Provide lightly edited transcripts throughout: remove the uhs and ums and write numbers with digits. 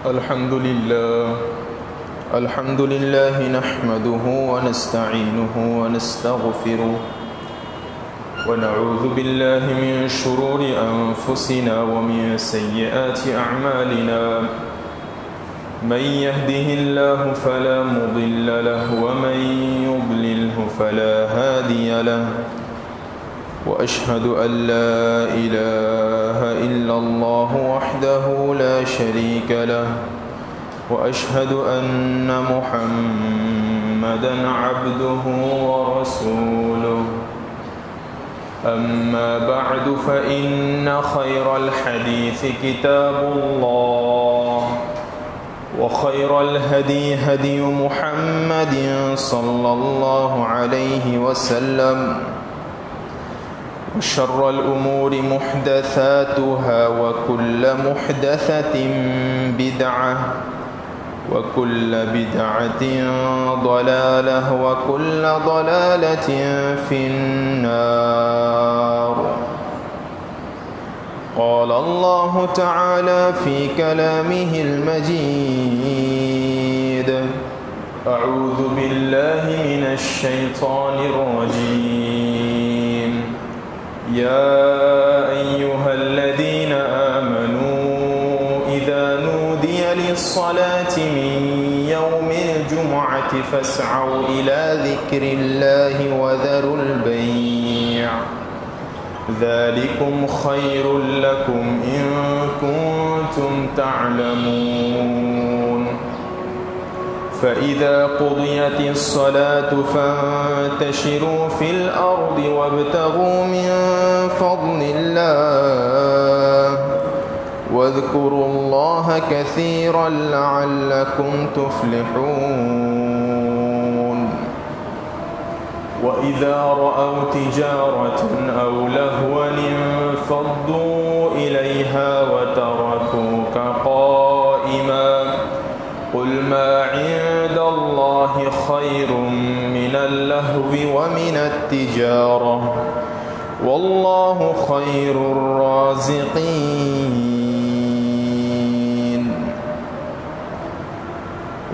الحمد لله نحمده ونستعينه ونستغفره ونعوذ بالله من شرور أنفسنا ومن سيئات أعمالنا من يهده الله فلا مضل له ومن يضلله فلا هادي له وأشهد أن لا إله إلا الله وحده لا شريك له وأشهد أن محمدًا عبده ورسوله أما بعد فإن خير الحديث كتاب الله وخير الهدي هدي محمد صلى الله عليه وسلم وشر الأمور محدثاتها وكل محدثة بدعة وكل بدعة ضلالة وكل ضلالة في النار. قال الله تعالى في كلامه المجيد: أعوذ بالله من الشيطان الرجيم. يا أيها الذين آمنوا إذا نودي للصلاة من يوم الجمعة فاسعوا إلى ذكر الله وذروا البيع ذلكم خير لكم إن كنتم تعلمون. فإذا قضيت الصلاة فانتشروا في الأرض وابتغوا من فضل الله واذكروا الله كثيرا لعلكم تفلحون. وإذا رأوا تجارة أو لهوا انفضوا إليها وتركوك قائما قل ما عند الله خير من اللهو ومن التجارة والله خير الرازقين.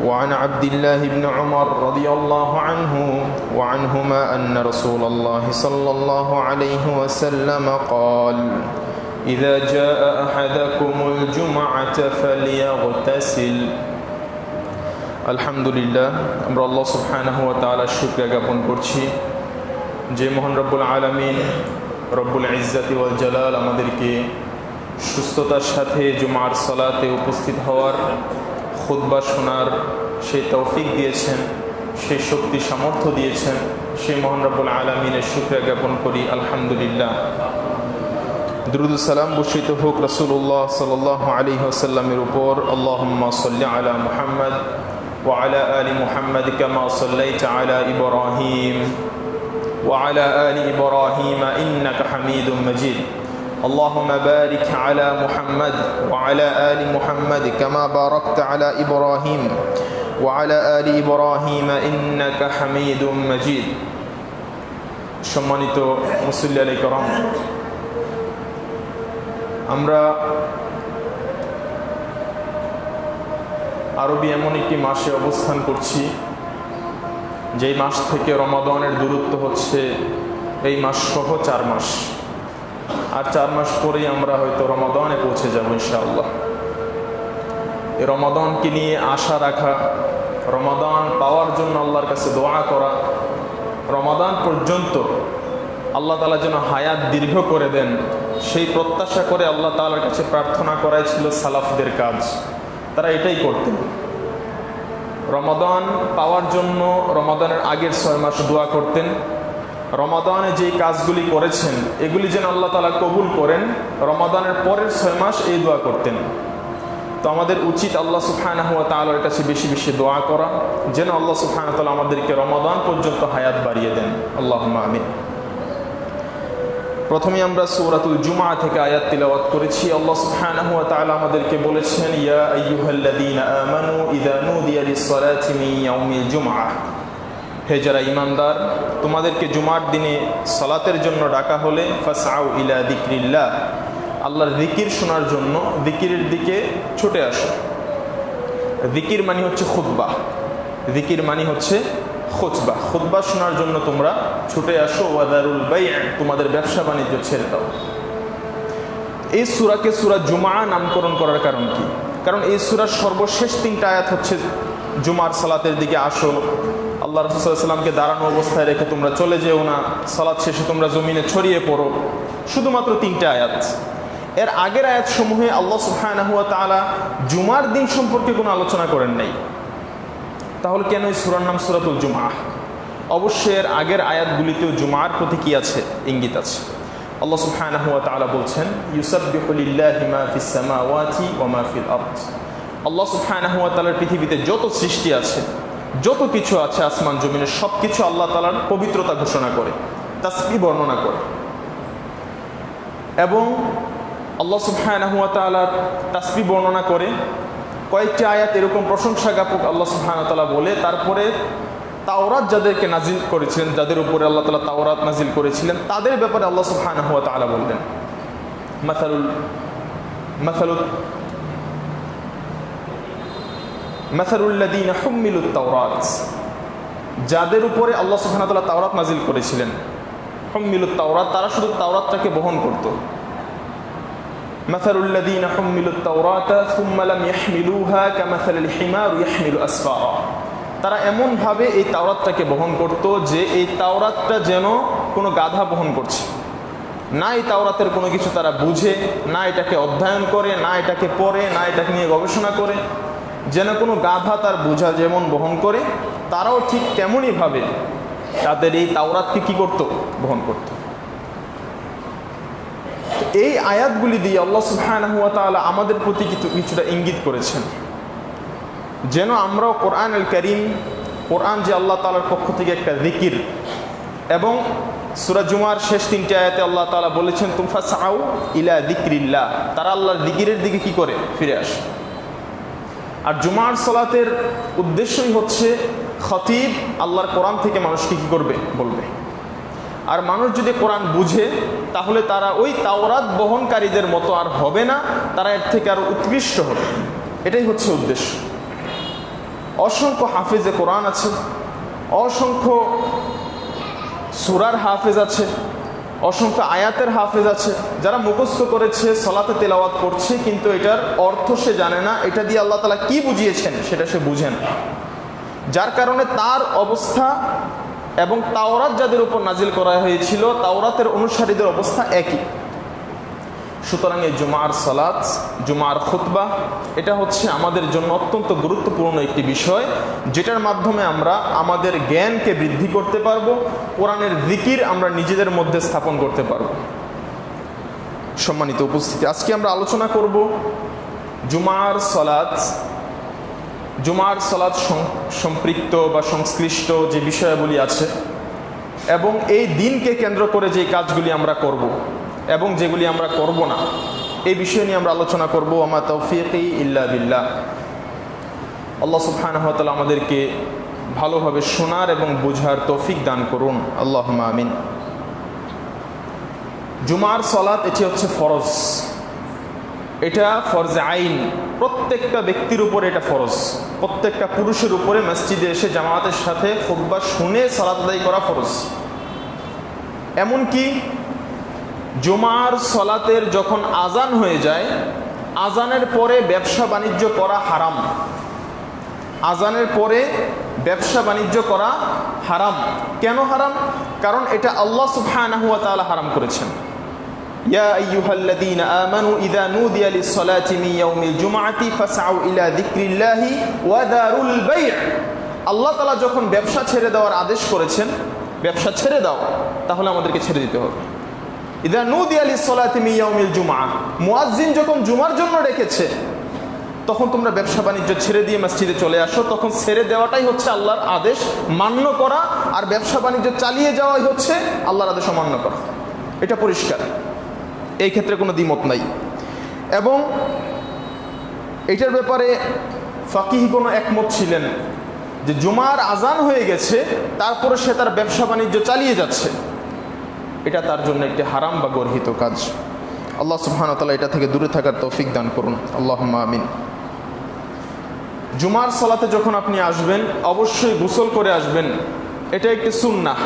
وعن عبد الله بن عمر رضي الله عنه وعنهما أن رسول الله صلى الله عليه وسلم قال: إذا جاء أحدكم الجمعة فليغتسل. আলহামদুলিল্লাহ, আমরা আল্লাহ সুবহানাহু ওয়া তাআলার শুকরিয়া জ্ঞাপন করছি যে মহান রব্বুল আলামিন রব্বুল ইজ্জাতি ওয়াল জালাল আমাদেরকে সুস্থতার সাথে জুমার সালাতে উপস্থিত হওয়ার, খুতবা শোনার সেই তৌফিক দিয়েছেন, সেই শক্তি সামর্থ্য দিয়েছেন। সেই মহান রব্বুল আলামিনের শুকরিয়া জ্ঞাপন করি আলহামদুলিল্লাহ। দুরূদ ও সালাম বর্ষিত হোক রাসূলুল্লাহ সাল্লাল্লাহু আলাইহি ওয়াসাল্লামের উপর। আল্লাহুম্মা সাল্লি আলা মুহাম্মাদ وعلى آل محمد كما صليت على إبراهيم وعلى آل إبراهيم إنك حميد مجيد. اللهم بارك على محمد وعلى آل محمد كما باركت على إبراهيم وعلى آل إبراهيم إنك حميد مجيد. সম্মানিত মুসল্লি کرام, আমরা আরবি এমন একটি মাসে অবস্থান করছি যেই মাস থেকে রমাদানের দূরত্ব হচ্ছে এই মাস সহ 4 মাস, আর 4 মাস পরেই আমরা হয়তো রমাদানে পৌঁছে যাব ইনশাআল্লাহ। এই রমাদানকে নিয়ে আশা রাখা, রমাদান পাওয়ার জন্য আল্লাহর কাছে দোয়া করা, রমাদান পর্যন্ত আল্লাহ তাআলা যেন হায়াত দীর্ঘ করে দেন সেই প্রত্যাশা করে আল্লাহ তাআলার কাছে প্রার্থনা করাই ছিল সালাফদের কাজ। তারা এটাই করতেন। রমাদান পাওয়ার জন্য রমাদানের আগের 6 মাস দোয়া করতেন। রমাদানে যেই কাজগুলি করেছেন এগুলি যেন আল্লাহ তাআলা কবুল করেন, রমাদানের পরের 6 মাস এই দোয়া করতেন। তো আমাদের উচিত আল্লাহ সুবহানাহু ওয়া তাআলার কাছে বেশি বেশি দোয়া করা যেন আল্লাহ সুবহানাহু ওয়া তাআলা আমাদেরকে রমাদান পর্যন্ত হায়াত বাড়িয়ে দেন। আল্লাহুম্মা আমিন। প্রথমে আমরা সূরাতুল জুমআ থেকে আয়াত তিলাওয়াত করেছি। আল্লাহ সুবহানাহু ওয়া তাআলা আমাদেরকে বলেছেন, ইয়া আইয়ুহাল্লাযীনা আমানু ইযা নুদিয়া লিস-সালাতি মিন ইয়াউমিল জুমআহ, হে যারা ঈমানদার, তোমাদেরকে জুমার দিনে সালাতের জন্য ডাকা হলে ফাসআউ ইলা যিকরিল্লাহ, আল্লাহর জিকির শোনার জন্য জিকিরের দিকে ছুটে আসো। জিকির মানে হচ্ছে খুতবা, জিকির মানে হচ্ছে খুতবা। খুতবা শোনার জন্য তোমরা ছুটে আসো। ওয়াদারুল বাই', তোমাদের ব্যবসা বাণিজ্য ছেড়ে দাও। এই সূরাকে সূরা জুমআ নামকরণ করার কারণ কি? কারণ এই সূরার সর্বশেষ 3টা আয়াত হচ্ছে জুমার সালাতের দিকে আসো, আল্লাহ রাসূল সাল্লাল্লাহু আলাইহি ওয়াসাল্লামকে দাঁড়ানো অবস্থায় রেখে তোমরা চলে যেও না, সালাত শেষে তোমরা জমিনে ছড়িয়ে পড়ো। শুধুমাত্র 3টা আয়াত। এর আগের আয়াতসমূহে আল্লাহ সুবহানাহু ওয়া তাআলা জুমার দিন সম্পর্কে কোনো আলোচনা করেন নাই। তাহলে কেন এই সূরার নাম সূরাতুল জুমআ? অবশ্যই এর আগের আয়াতগুলিতেও জুমার প্রতি কি আছে? ইঙ্গিত আছে। আল্লাহ সুবহানাহু ওয়া তাআলা বলছেন, ইউসাব্বিহু লিল্লাহি মা ফিস সামাওয়াতি ওয়া মা ফিল আরদ। আল্লাহ সুবহানাহু ওয়া তাআলার পৃথিবীতে যত সৃষ্টি আছে, যত কিছু আছে আসমান জমিনে, সব কিছু আল্লাহ তাআলার পবিত্রতা ঘোষণা করে, তাসবিহ বর্ণনা করে। এবং আল্লাহ সুবহানাহু ওয়া তাআলার তাসবিহ বর্ণনা করে কয়েকটি আয়াত এরকম প্রশংসা জ্ঞাপক আল্লাহ সুবহানাহু ওয়া তাআলা বলে, তারপরে তাওরাত যাদেরকে নাজিল করেছিলেন, যাদের উপরে আল্লাহ তাআলা তাওরাত নাজিল করেছিলেন, তাদের ব্যাপারে আল্লাহ সুবহানাহু ওয়া তাআলা বললেন, মাসালুল্লাযীনা হুম্মিলুত তাওরাত, যাদের উপরে আল্লাহ সুবহানাহু ওয়া তাআলা তাওরাত নাজিল করেছিলেন, হুম্মিলুত তাওরাত, তারা শুধু তাওরাতটাকে বহন করত। মাসালুল্লাযীনা হুম্মিলুত তাওরাতা সুম্মা লাম ইয়াহমিলুহা কামাসালিল হিমার ইয়াহমিলু আসফারা, তারা এমনভাবে এই তাওরাতটাকে বহন করত যে এই তাওরাতটা যেন কোনো গাধা বহন করছে। না এই তাওরাতের কোনো কিছু তারা বুঝে, না এটাকে অধ্যয়ন করে, না এটাকে পড়ে, না এটাকে নিয়ে গবেষণা করে, যেন কোনো গাধা তার বোঝা যেমন বহন করে, তারাও ঠিক তেমনইভাবে তাদের এই তাওরাতকে কি করত? বহন করত। এই আয়াতগুলি দিয়ে আল্লাহ সুবহানাহু ওয়া তাআলা আমাদের প্রতি কিছুটা ইঙ্গিত করেছেন, যেন আমরাও কোরআনুল কারীম, কোরআন যে আল্লাহ তাআলার পক্ষ থেকে একটা জিকির, এবং সূরা জুমার শেষ 3টি আয়াতে আল্লাহ তাআলা বলেছেন, তুম ফাসআউ ইলা যিকরিল্লাহ, তারা আল্লাহর জিকিরের দিকে কি করে? ফিরে আসে। আর জুমার সালাতের উদ্দেশ্যই হচ্ছে খতিব আল্লাহর কোরআন থেকে মানুষকে কি করবে? বলবে। আর মানুষ যদি কোরআন বুঝে, তাহলে তারা ওই তাওরাত বহনকারীদের মতো আর হবে না, তারা এর থেকে আরো উৎকৃষ্ট হবে। এটাই হচ্ছে উদ্দেশ্য। অসংখ্য হাফেজে কোরআন আছে, অসংখ্য সূরার হাফেজ আছে, অসংখ্য আয়াতের হাফেজ আছে, যারা মুখস্থ করেছে, সালাতে তেলাওয়াত করছে, কিন্তু এটার অর্থ সে জানে না, এটা দিয়ে আল্লাহ তাআলা কি বুঝিয়েছেন সেটা সে বুঝে না। যার কারণে তার অবস্থা এবং তাওরাত যাদের উপর নাজিল করা হয়েছিল, তাওরাতের অনুসারীদের অবস্থা একই। সুতরাং এই জুমার সালাত, জুমার খুতবা, এটা হচ্ছে আমাদের জন্য অত্যন্ত গুরুত্বপূর্ণ একটি বিষয়, যেটার মাধ্যমে আমরা আমাদের জ্ঞানকে বৃদ্ধি করতে পারবো, কোরআনের জিকির আমরা নিজেদের মধ্যে স্থাপন করতে পারবো। সম্মানিত উপস্থিতি, আজকে আমরা আলোচনা করব জুমার সালাত, জুমার সালাত সম্পৃক্ত বা সংশ্লিষ্ট যে বিষয়াবলী আছে, এবং এই দিনকে কেন্দ্র করে যে কাজগুলি আমরা করব এবং যেগুলি আমরা করব না, এই বিষয় নিয়ে আমরা আলোচনা করব। আমা তাওফীকি ইল্লা বিল্লাহ। আল্লাহ সুবহানাহু ওয়া তাআলা আমাদেরকে ভালোভাবে শোনার এবং বোঝার তৌফিক দান করুন, আল্লাহুম্মা আমিন। জুমার সালাত এটি হচ্ছে ফরজ, এটা ফরজে আইন, প্রত্যেকটা ব্যক্তির উপরে এটা ফরজ, প্রত্যেকটা পুরুষের উপরে মসজিদে এসে জামাতের সাথে খুতবা শুনে সালাত আদায় করা ফরজ। এমনকি জুমার সালাতের যখন আজান হয়ে যায়, আজানের পরে ব্যবসা বাণিজ্য করা হারাম। আজানের পরে ব্যবসা বাণিজ্য করা হারাম। কেন হারাম? কারণ এটা আল্লাহ সুবহানাহু ওয়া তাআলা হারাম করেছেন। ইয়া আইয়ুহাল্লাযীনা আমানু ইযা নুদিয়া লিস-সালাতি মিন ইয়াউমিল জুমআতি ফাসআউ ইলা যিকরিল্লাহি ওয়া দারুল বাই'। আল্লাহ তাআলা যখন ব্যবসা ছেড়ে দেওয়ার আদেশ করেছেন, ব্যবসা ছেড়ে দাও, তাহলে আমাদেরকে ছেড়ে দিতে হবে। ইযা নুদিয়া লিস-সালাতি মিন ইয়াউমিল জুমআ, মুয়াজ্জিন যখন জুমার জন্য ডেকেছে, তখন তোমরা ব্যবসা বাণিজ্য ছেড়ে দিয়ে মসজিদে চলে আসো। তখন ছেড়ে দেওয়াটাই হচ্ছে আল্লাহর আদেশ মান্য করা, আর ব্যবসা বাণিজ্য চালিয়ে যাওয়াই হচ্ছে আল্লাহর আদেশ অমান্য করা। এটা পরিষ্কার, এই ক্ষেত্রে কোনো দ্বিমত নাই। এবং এটার ব্যাপারে ফাকিহগণ একমত ছিলেন যে জুমার আজান হয়ে গেছে, তারপরে সে তার ব্যবসা বাণিজ্য চালিয়ে যাচ্ছে, এটা তার জন্য একটি হারাম বা গর্হিত কাজ। আল্লাহ সুবহানাহু ওয়া তাআলা এটা থেকে দূরে থাকার তৌফিক দান করুন, আল্লাহুম্মা আমিন। জুমার সালাতে যখন আপনি আসবেন অবশ্যই গোসল করে আসবেন, এটা একটি সুন্নাহ।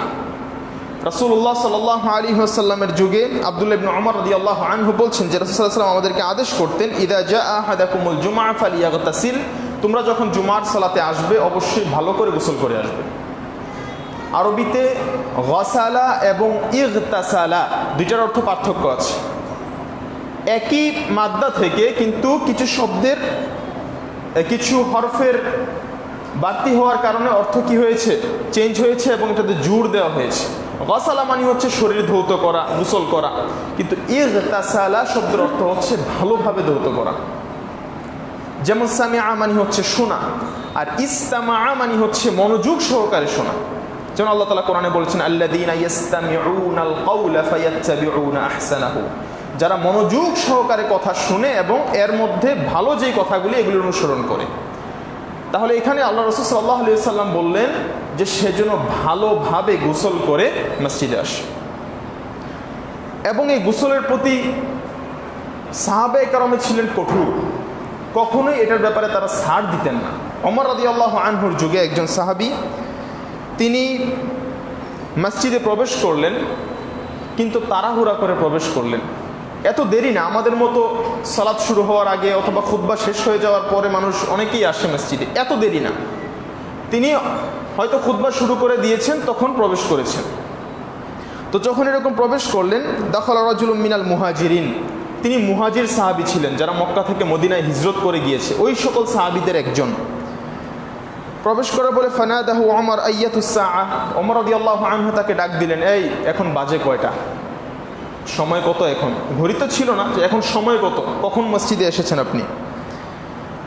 রাসূলুল্লাহ সাল্লাল্লাহু আলাইহি ওয়াসাল্লামের যুগে আব্দুল্লাহ ইবনে ওমর রাদিয়াল্লাহু আনহু বলছেন যে রাসূল সাল্লাল্লাহু আলাইহি ওয়াসাল্লাম আমাদেরকে আদেশ করতেন, ইযা জাআ আহাদাকুমুল জুমআ ফালিয়াগতাসিল, তোমরা যখন জুমার সালাতে আসবে অবশ্যই ভালো করে গোসল করে আসবে। আরবিতে গাসালা এবং ইগতাসালা দুইটার অর্থ পার্থক্য আছে। একই মাদ্দা থেকে কিন্তু কিছু শব্দের কিছু হরফের বাড়তি হওয়ার কারণে অর্থ কি হয়েছে, চেঞ্জ হয়েছে এবং এটাতে জোর দেওয়া হয়েছে। গাসালা মানে হচ্ছে শরীর ধৌত করা, গোসল করা, কিন্তু ইগতাসালা শব্দের অর্থ হচ্ছে ভালোভাবে ধৌত করা। যেমন সামিআ মানে হচ্ছে শোনা, আর ইস্তামাআ মানে হচ্ছে মনোযোগ সহকারে শোনা। যেমন আল্লাহ তাআলা কোরআনে বলেছেন, আল্লাযীনা ইস্তামিউনাল কাওলা ফায়াত্তাবিউনা আহসানাহু, যারা মনোযোগ সহকারে কথা শুনে এবং এর মধ্যে ভালো যে কথাগুলি এগুলোর অনুসরণ করে। তাহলে এখানে আল্লাহ রাসূল সাল্লাল্লাহু আলাইহি ওয়াসাল্লাম বললেন যে সেজন্য ভালোভাবে গোসল করে মসজিদে আসে। এবং এই গোসলের প্রতি সাহাবায়ে কেরাম ছিলেন কঠোর, কখনোই এটার ব্যাপারে তারা ছাড় দিতেন না। ওমর রাদিয়াল্লাহু আনহুর যুগে একজন সাহাবী, তিনি মসজিদে প্রবেশ করলেন কিন্তু তাড়াহুড়া করে প্রবেশ করলেন। এত দেরি না, আমাদের মতো সালাত শুরু হওয়ার আগে অথবা খুতবা শেষ হয়ে যাওয়ার পরে মানুষ অনেকেই আসে মসজিদে, এত দেরি না। তিনি হয়তো খুতবা শুরু করে দিয়েছেন, তখন প্রবেশ করেছেন। তো যখন এরকম প্রবেশ করলেন, দাখালা রাজুলুম মিনাল মুহাজিরিন, তিনি মুহাজির সাহাবী ছিলেন যারা মক্কা থেকে মদিনায় হিজরত করে গিয়েছে, ওই সকল সাহাবীদের একজন। প্রবেশ করে বলে, ফানাদাহু ওমর আইয়াতুস সাআ, ওমর রাদিয়াল্লাহু আনহু তাকে ডাক দিলেন, এই এখন বাজে কয়টা, সময় কত? এখন ঘড়ি তো ছিল না যে এখন সময় কত, কখন মসজিদে এসেছেন আপনি?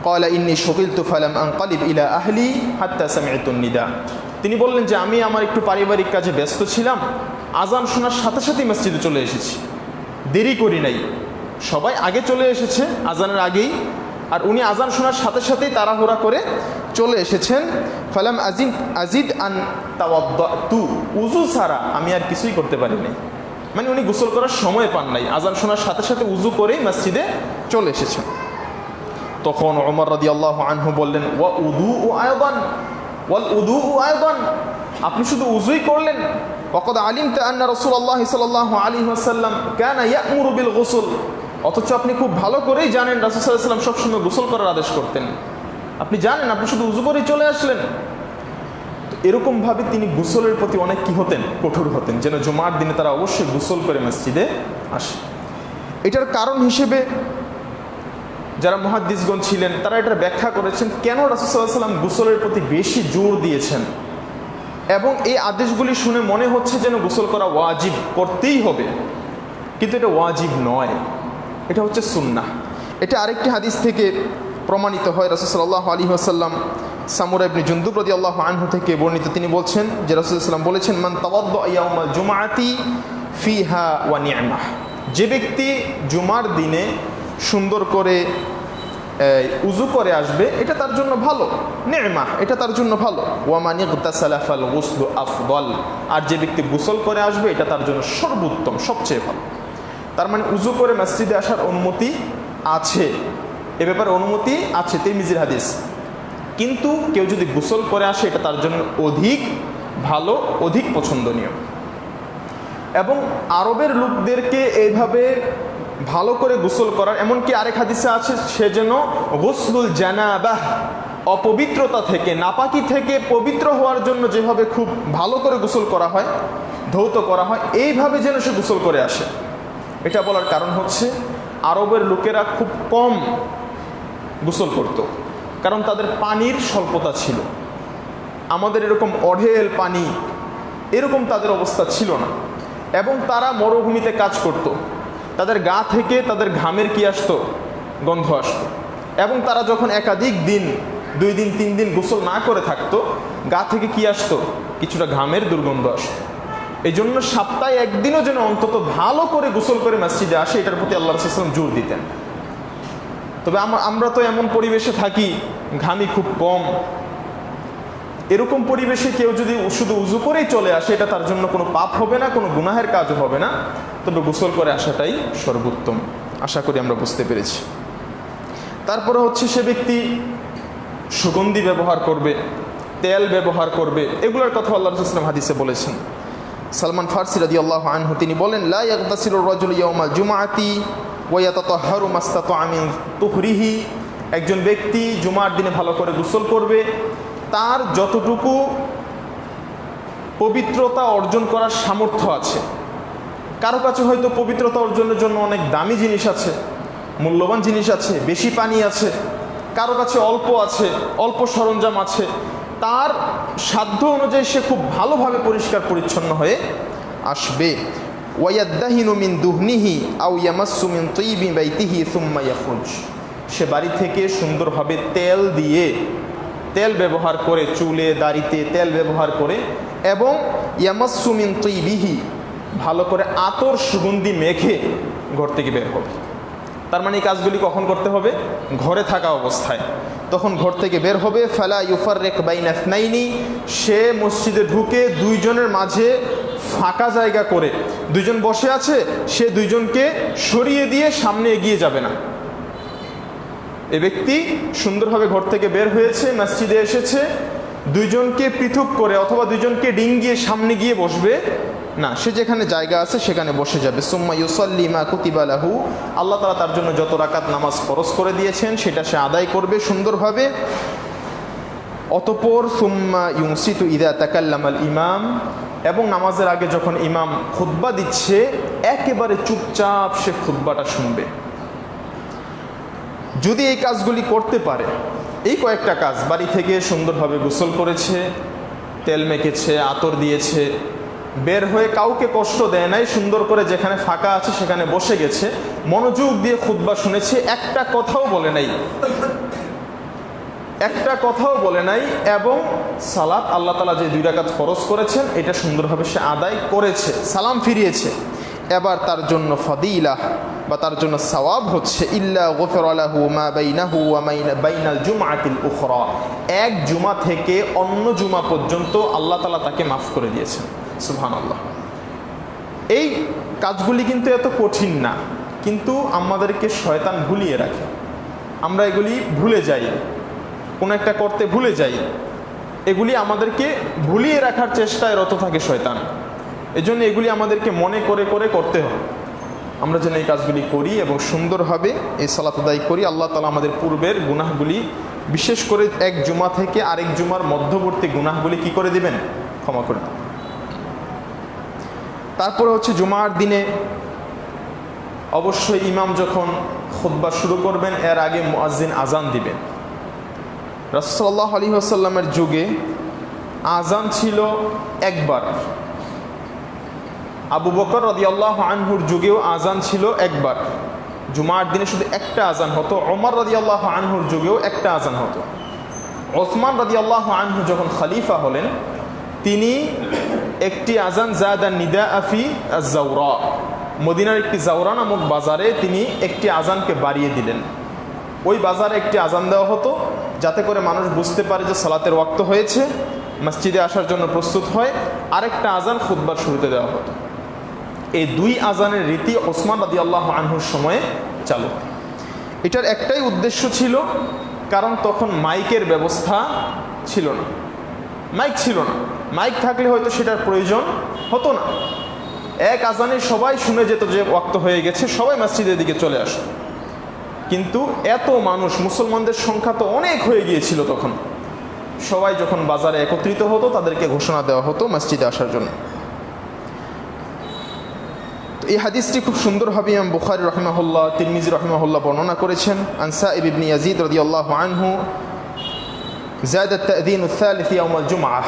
ক্বালা ইন্নী শুগিলতু ফালাম আনকালিব ইলা আহলি হাত্তা সামি'তুন নিদা, তিনি বললেন যে আমি আমার একটু পারিবারিক কাজে ব্যস্ত ছিলাম, আজান শোনার সাথে সাথেই মসজিদে চলে এসেছি, দেরি করি নাই। সবাই আগে চলে এসেছে আজানের আগেই, আর উনি আজান শোনার সাথে সাথেই তাড়াহুড়া করে চলে এসেছেন। ফালাম আজিদ আন তাওয়াদ্দাতু, উযু ছাড়া আমি আর কিছুই করতে পারিনি। মানে উনি গোসল করার সময় পান নাই, আজান শোনার সাথে সাথে উযু করেই মসজিদে চলে এসেছেন। তখন ওমর রাদিয়াল্লাহু আনহু বললেন, ওয়া উযুউ আয়দান ওয়াল উযুউ আয়দান, আপনি শুধু উযুই করলেন। ওয়াকাদ আলিমতা আন্না রাসূলুল্লাহ সাল্লাল্লাহু আলাইহি ওয়াসাল্লাম কানা ইয়া'মুরু বিল গুসল, অথচ আপনি খুব ভালো করেই জানেন রাসূল সাল্লাল্লাহু আলাইহি ওয়াসাল্লাম সবসময় গোসল করার আদেশ করতেন। আপনি জানেন, আপনি শুধু উযু করেই চলে আসলেন। এরকমভাবে তিনি গোসলের প্রতি অনেক কি হতেন, কঠোর হতেন, যেন জুমার দিনে তারা অবশ্যই গোসল করে মসজিদে আসে। এটার কারণ হিসেবে যারা মুহাদ্দিসগণ ছিলেন তারা এটার ব্যাখ্যা করেছেন কেন রাসূল সাল্লাল্লাহু আলাইহি ওয়াসাল্লাম গোসলের প্রতি বেশি জোর দিয়েছেন। এবং এই আদেশগুলি শুনে মনে হচ্ছে যেন গোসল করা ওয়াজিব, করতেই হবে, কিন্তু এটা ওয়াজিব নয়, এটা হচ্ছে সুন্নাহ। এটা আরেকটি হাদিস থেকে প্রমাণিত হয়। রাসূল সাল্লাল্লাহু আলাইহি ওয়াসাল্লাম সামুরা ইবনে জুনদুব রাদিয়াল্লাহু আনহু থেকে বর্ণিত, তিনি বলছেন যে রাসূল সাল্লাল্লাহু আলাইহি ওয়াসাল্লাম বলেছেন, মান তাওয়াদ্দা ইয়াউমাল জুমআতি ফিহা ওয়া নি'মাহ, যে ব্যক্তি জুমার দিনে সুন্দর করে উযু করে আসবে এটা তার জন্য ভালো, নি'মাহ, এটা তার জন্য ভালো। ওয়া মান ইগতাসালা ফাল গুসলু আফদল, আর যে ব্যক্তি গোসল করে আসবে এটা তার জন্য সর্বোত্তম, সবচেয়ে ভালো। তার মানে উযু করে মসজিদে আসার অনুমতি আছে, এ ব্যাপারে অনুমতি আছে, তিরমিজির হাদিস। কিন্তু কেউ যদি গোসল করে আসে এটা তার জন্য অধিক ভালো, অধিক পছন্দনীয়। এবং আরবের লোকদেরকে এইভাবে ভালো করে গোসল করার, এমনকি আরেক হাদিসে আছে সে যেন গোসলুল জানাবাহ, অপবিত্রতা থেকে, নাপাকি থেকে পবিত্র হওয়ার জন্য যেভাবে খুব ভালো করে গোসল করা হয়, ধৌত করা হয়, এইভাবে যেন সে গোসল করে আসে। এটা বলার কারণ হচ্ছে আরবের লোকেরা খুব কম গোসল করত, কারণ তাদের পানির স্বল্পতা ছিল। আমাদের এরকম অঢেল পানি এরকম তাদের অবস্থা ছিল না। এবং তারা মরুভূমিতে কাজ করত, তাদের গা থেকে তাদের ঘামের কি আসতো, গন্ধ আসতো। এবং তারা যখন একাধিক দিন, 2 দিন 3 দিন গোসল না করে থাকতো, গা থেকে কি আসতো, কিছুটা ঘামের দুর্গন্ধ আসতো। এই জন্য সপ্তাহে একদিনও যেন অন্তত ভালো করে গোসল করে মসজিদে আসে, এটার প্রতি আল্লাহ রাসূল সাল্লাল্লাহু আলাইহি ওয়াসাল্লাম জোর দিতেন। তবে আমরা তো এমন পরিবেশে থাকি, ঘামি খুব কম, এরকম পরিবেশে কেউ যদি শুধু উযু করেই চলে আসে এটা তার জন্য কোনো পাপ হবে না, কোনো গুনাহের কাজও হবে না। তবে গোসল করে আসাটাই সর্বোত্তম। আশা করি আমরা বুঝতে পেরেছি। তারপরে হচ্ছে সে ব্যক্তি সুগন্ধি ব্যবহার করবে, তেল ব্যবহার করবে, এগুলোর কথা আল্লাহ রাসূল সাল্লাল্লাহু আলাইহি ওয়াসাল্লাম হাদিসে বলেছেন। সালমান ফারসি রাদিয়াল্লাহু আনহু তিনি বলেন, লা ইয়াগতাসিলু রাজুলু ইয়াওমাল জুমআতি ওয়া ইয়াতাতাহহারু মাস্তাতাআ মিন তুহরিহি, একজন ব্যক্তি জুমার দিনে ভালো করে গোসল করবে, তার যতটুকু পবিত্রতা অর্জন করার সামর্থ্য আছে। কারো কাছে হয়তো পবিত্রতা অর্জনের জন্য অনেক দামি জিনিস আছে, মূল্যবান জিনিস আছে, বেশি পানি আছে, কারো কাছে অল্প আছে, অল্প সরঞ্জাম আছে। তার সাধ্য অনুযায়ী সে খুব ভালোভাবে পরিষ্কার পরিচ্ছন্ন হয়ে আসবে। ওয়ায়াদ্দাহিনু মিন দুহনিহি আও ইয়ামাসসু মিন তাইয়িবি বাইতিহি সুম্মা ইয়াখরুজ, সে বাড়ি থেকে সুন্দরভাবে তেল ব্যবহার করে, চুলে দাড়িতে তেল ব্যবহার করে, এবং ইয়ামাসসু মিন তাইয়িবিহি, ভালো করে আতর সুগন্ধি মেখে ঘর থেকে বের হবে। তার মানে এই কাজগুলি কখন করতে হবে? ঘরে থাকা অবস্থায়। তখন ঘর থেকে বের হবে। ফালা ইউফাররিক বাইনা ইসনাইনি, সে মসজিদে ঢুকে দুইজনের মাঝে ফাঁকা জায়গা করে, দুইজন বসে আছে, সে দুইজনকে সরিয়ে দিয়ে সামনে এগিয়ে যাবে না। এ ব্যক্তি সুন্দরভাবে ঘর থেকে বের হয়েছে, মসজিদে এসেছে, দুইজনকে পৃথক করে অথবা দুইজনকে ডিঙ্গিয়ে সামনে গিয়ে বসবে না, সে যেখানে জায়গা আছে সেখানে বসে যাবে। সুম্মা ইউসাল্লি মা কুতিবা লাহু, আল্লাহ তাআলা তার জন্য যত রাকাত নামাজ ফরজ করে দিয়েছেন সেটা সে আদায় করবে সুন্দরভাবে। অতঃপর সুম্মা ইউনসিতু ইযা তাকাল্লামাল ইমাম, এবং নামাজের আগে যখন ইমাম খুতবা দিচ্ছে একেবারে চুপচাপ সে খুতবাটা শুনবে। যদি এই কাজগুলি করতে পারে, এই কয়েকটা কাজ, বাড়ি থেকে সুন্দরভাবে গোসল করেছে, তেল মেখেছে, আতর দিয়েছে, বের হয়ে কাউকে কষ্ট দেয় নাই, সুন্দর করে যেখানে ফাঁকা আছে সেখানে বসে গেছে, মনোযোগ দিয়ে খুতবা শুনেছে, একটা কথাও বলে নাই, এবং সালাত আল্লাহ তাআলা যে 2 রাকাত ফরজ করেছেন এটা সুন্দরভাবে সে আদায় করেছে, সালাম ফিরিয়েছে। এবার তার জন্য ফাদিলাহ বা তার জন্য সওয়াব হচ্ছে ইল্লা গুফিরা লাহু মা বাইনাহু ওয়া বাইনাল জুমআতিল উখরা, এক জুমা থেকে অন্য জুমা পর্যন্ত আল্লাহ তাআলা তাকে মাফ করে দিয়েছেন। সুবহানাল্লাহ। এই কাজগুলি কিন্তু এত কঠিন না, কিন্তু আমাদেরকে শয়তান ভুলিয়ে রাখে। আমরা এগুলি ভুলে যাই, কোনো একটা করতে ভুলে যাই, এগুলি আমাদেরকে ভুলিয়ে রাখার চেষ্টায় রত থাকে শয়তান। এজন্য এগুলি আমাদেরকে মনে করে করতে হবে, আমরা যেন এই কাজগুলি করি এবং সুন্দরভাবে এই সালাত আদায় করি। আল্লাহ তাআলা আমাদের পূর্বের গুনাহগুলি, বিশেষ করে এক জুমা থেকে আরেক জুমার মধ্যবর্তী গুনাহগুলি কি করে দিবেন? ক্ষমা করে দেবেন। তারপরে হচ্ছে জুমার দিনে অবশ্যই ইমাম যখন খুতবা শুরু করবেন এর আগে মুয়াজ্জিন আজান দিবেন। রাসূল সাল্লাল্লাহু আলাইহি ওয়াসাল্লামের যুগে আজান ছিল একবার, আবু বকর রাদিয়াল্লাহু আনহুর যুগেও আজান ছিল একবার, জুমার দিনে শুধু একটা আজান হতো। ওমর রাদিয়াল্লাহু আনহুর যুগেও একটা আজান হতো। ওসমান রাদিয়াল্লাহু আনহু যখন খলিফা হলেন তিনি একটি আজান জাদান নিদা আফি আজ-জাওরা, মদিনার একটি জাওরা নামক বাজারে তিনি একটি আজানকে বাড়িয়ে দিলেন। ওই বাজারে একটি আজান দেওয়া হতো যাতে করে মানুষ বুঝতে পারে যে সালাতের ওয়াক্ত হয়েছে, মসজিদে আসার জন্য প্রস্তুত হয়। আরেকটা আজান খুতবার শুরুতে দেওয়া হতো। এই 2 আজানের রীতি ওসমান রাদিয়াল্লাহু আনহুর সময়ে চালু। এটার একটাই উদ্দেশ্য ছিল, কারণ তখন মাইকের ব্যবস্থা ছিল না, মাইক থাকলে হয়তো সেটার প্রয়োজন হতো না। এক আজানে সবাই শুনে যেত যে ওয়াক্ত হয়ে গেছে, সবাই মসজিদের দিকে চলে আসতো। কিন্তু এত মানুষ, মুসলমানদের সংখ্যা তো অনেক হয়ে গিয়েছিল তখন, সবাই যখন বাজারে একত্রিত হতো তাদেরকে ঘোষণা দেওয়া হতো মসজিদে আসার জন্য। এই হাদিসটি খুব সুন্দরভাবে ইমাম বুখারী রাহিমাহুল্লাহ, তিরমিজি রাহিমাহুল্লাহ বর্ণনা করেছেন। আন সাইব ইবনে ইয়াজিদ রাদিয়াল্লাহু আনহু জাদ আত-তা'যীন আল-থালিথ ইয়াওম আল-জুমআহ,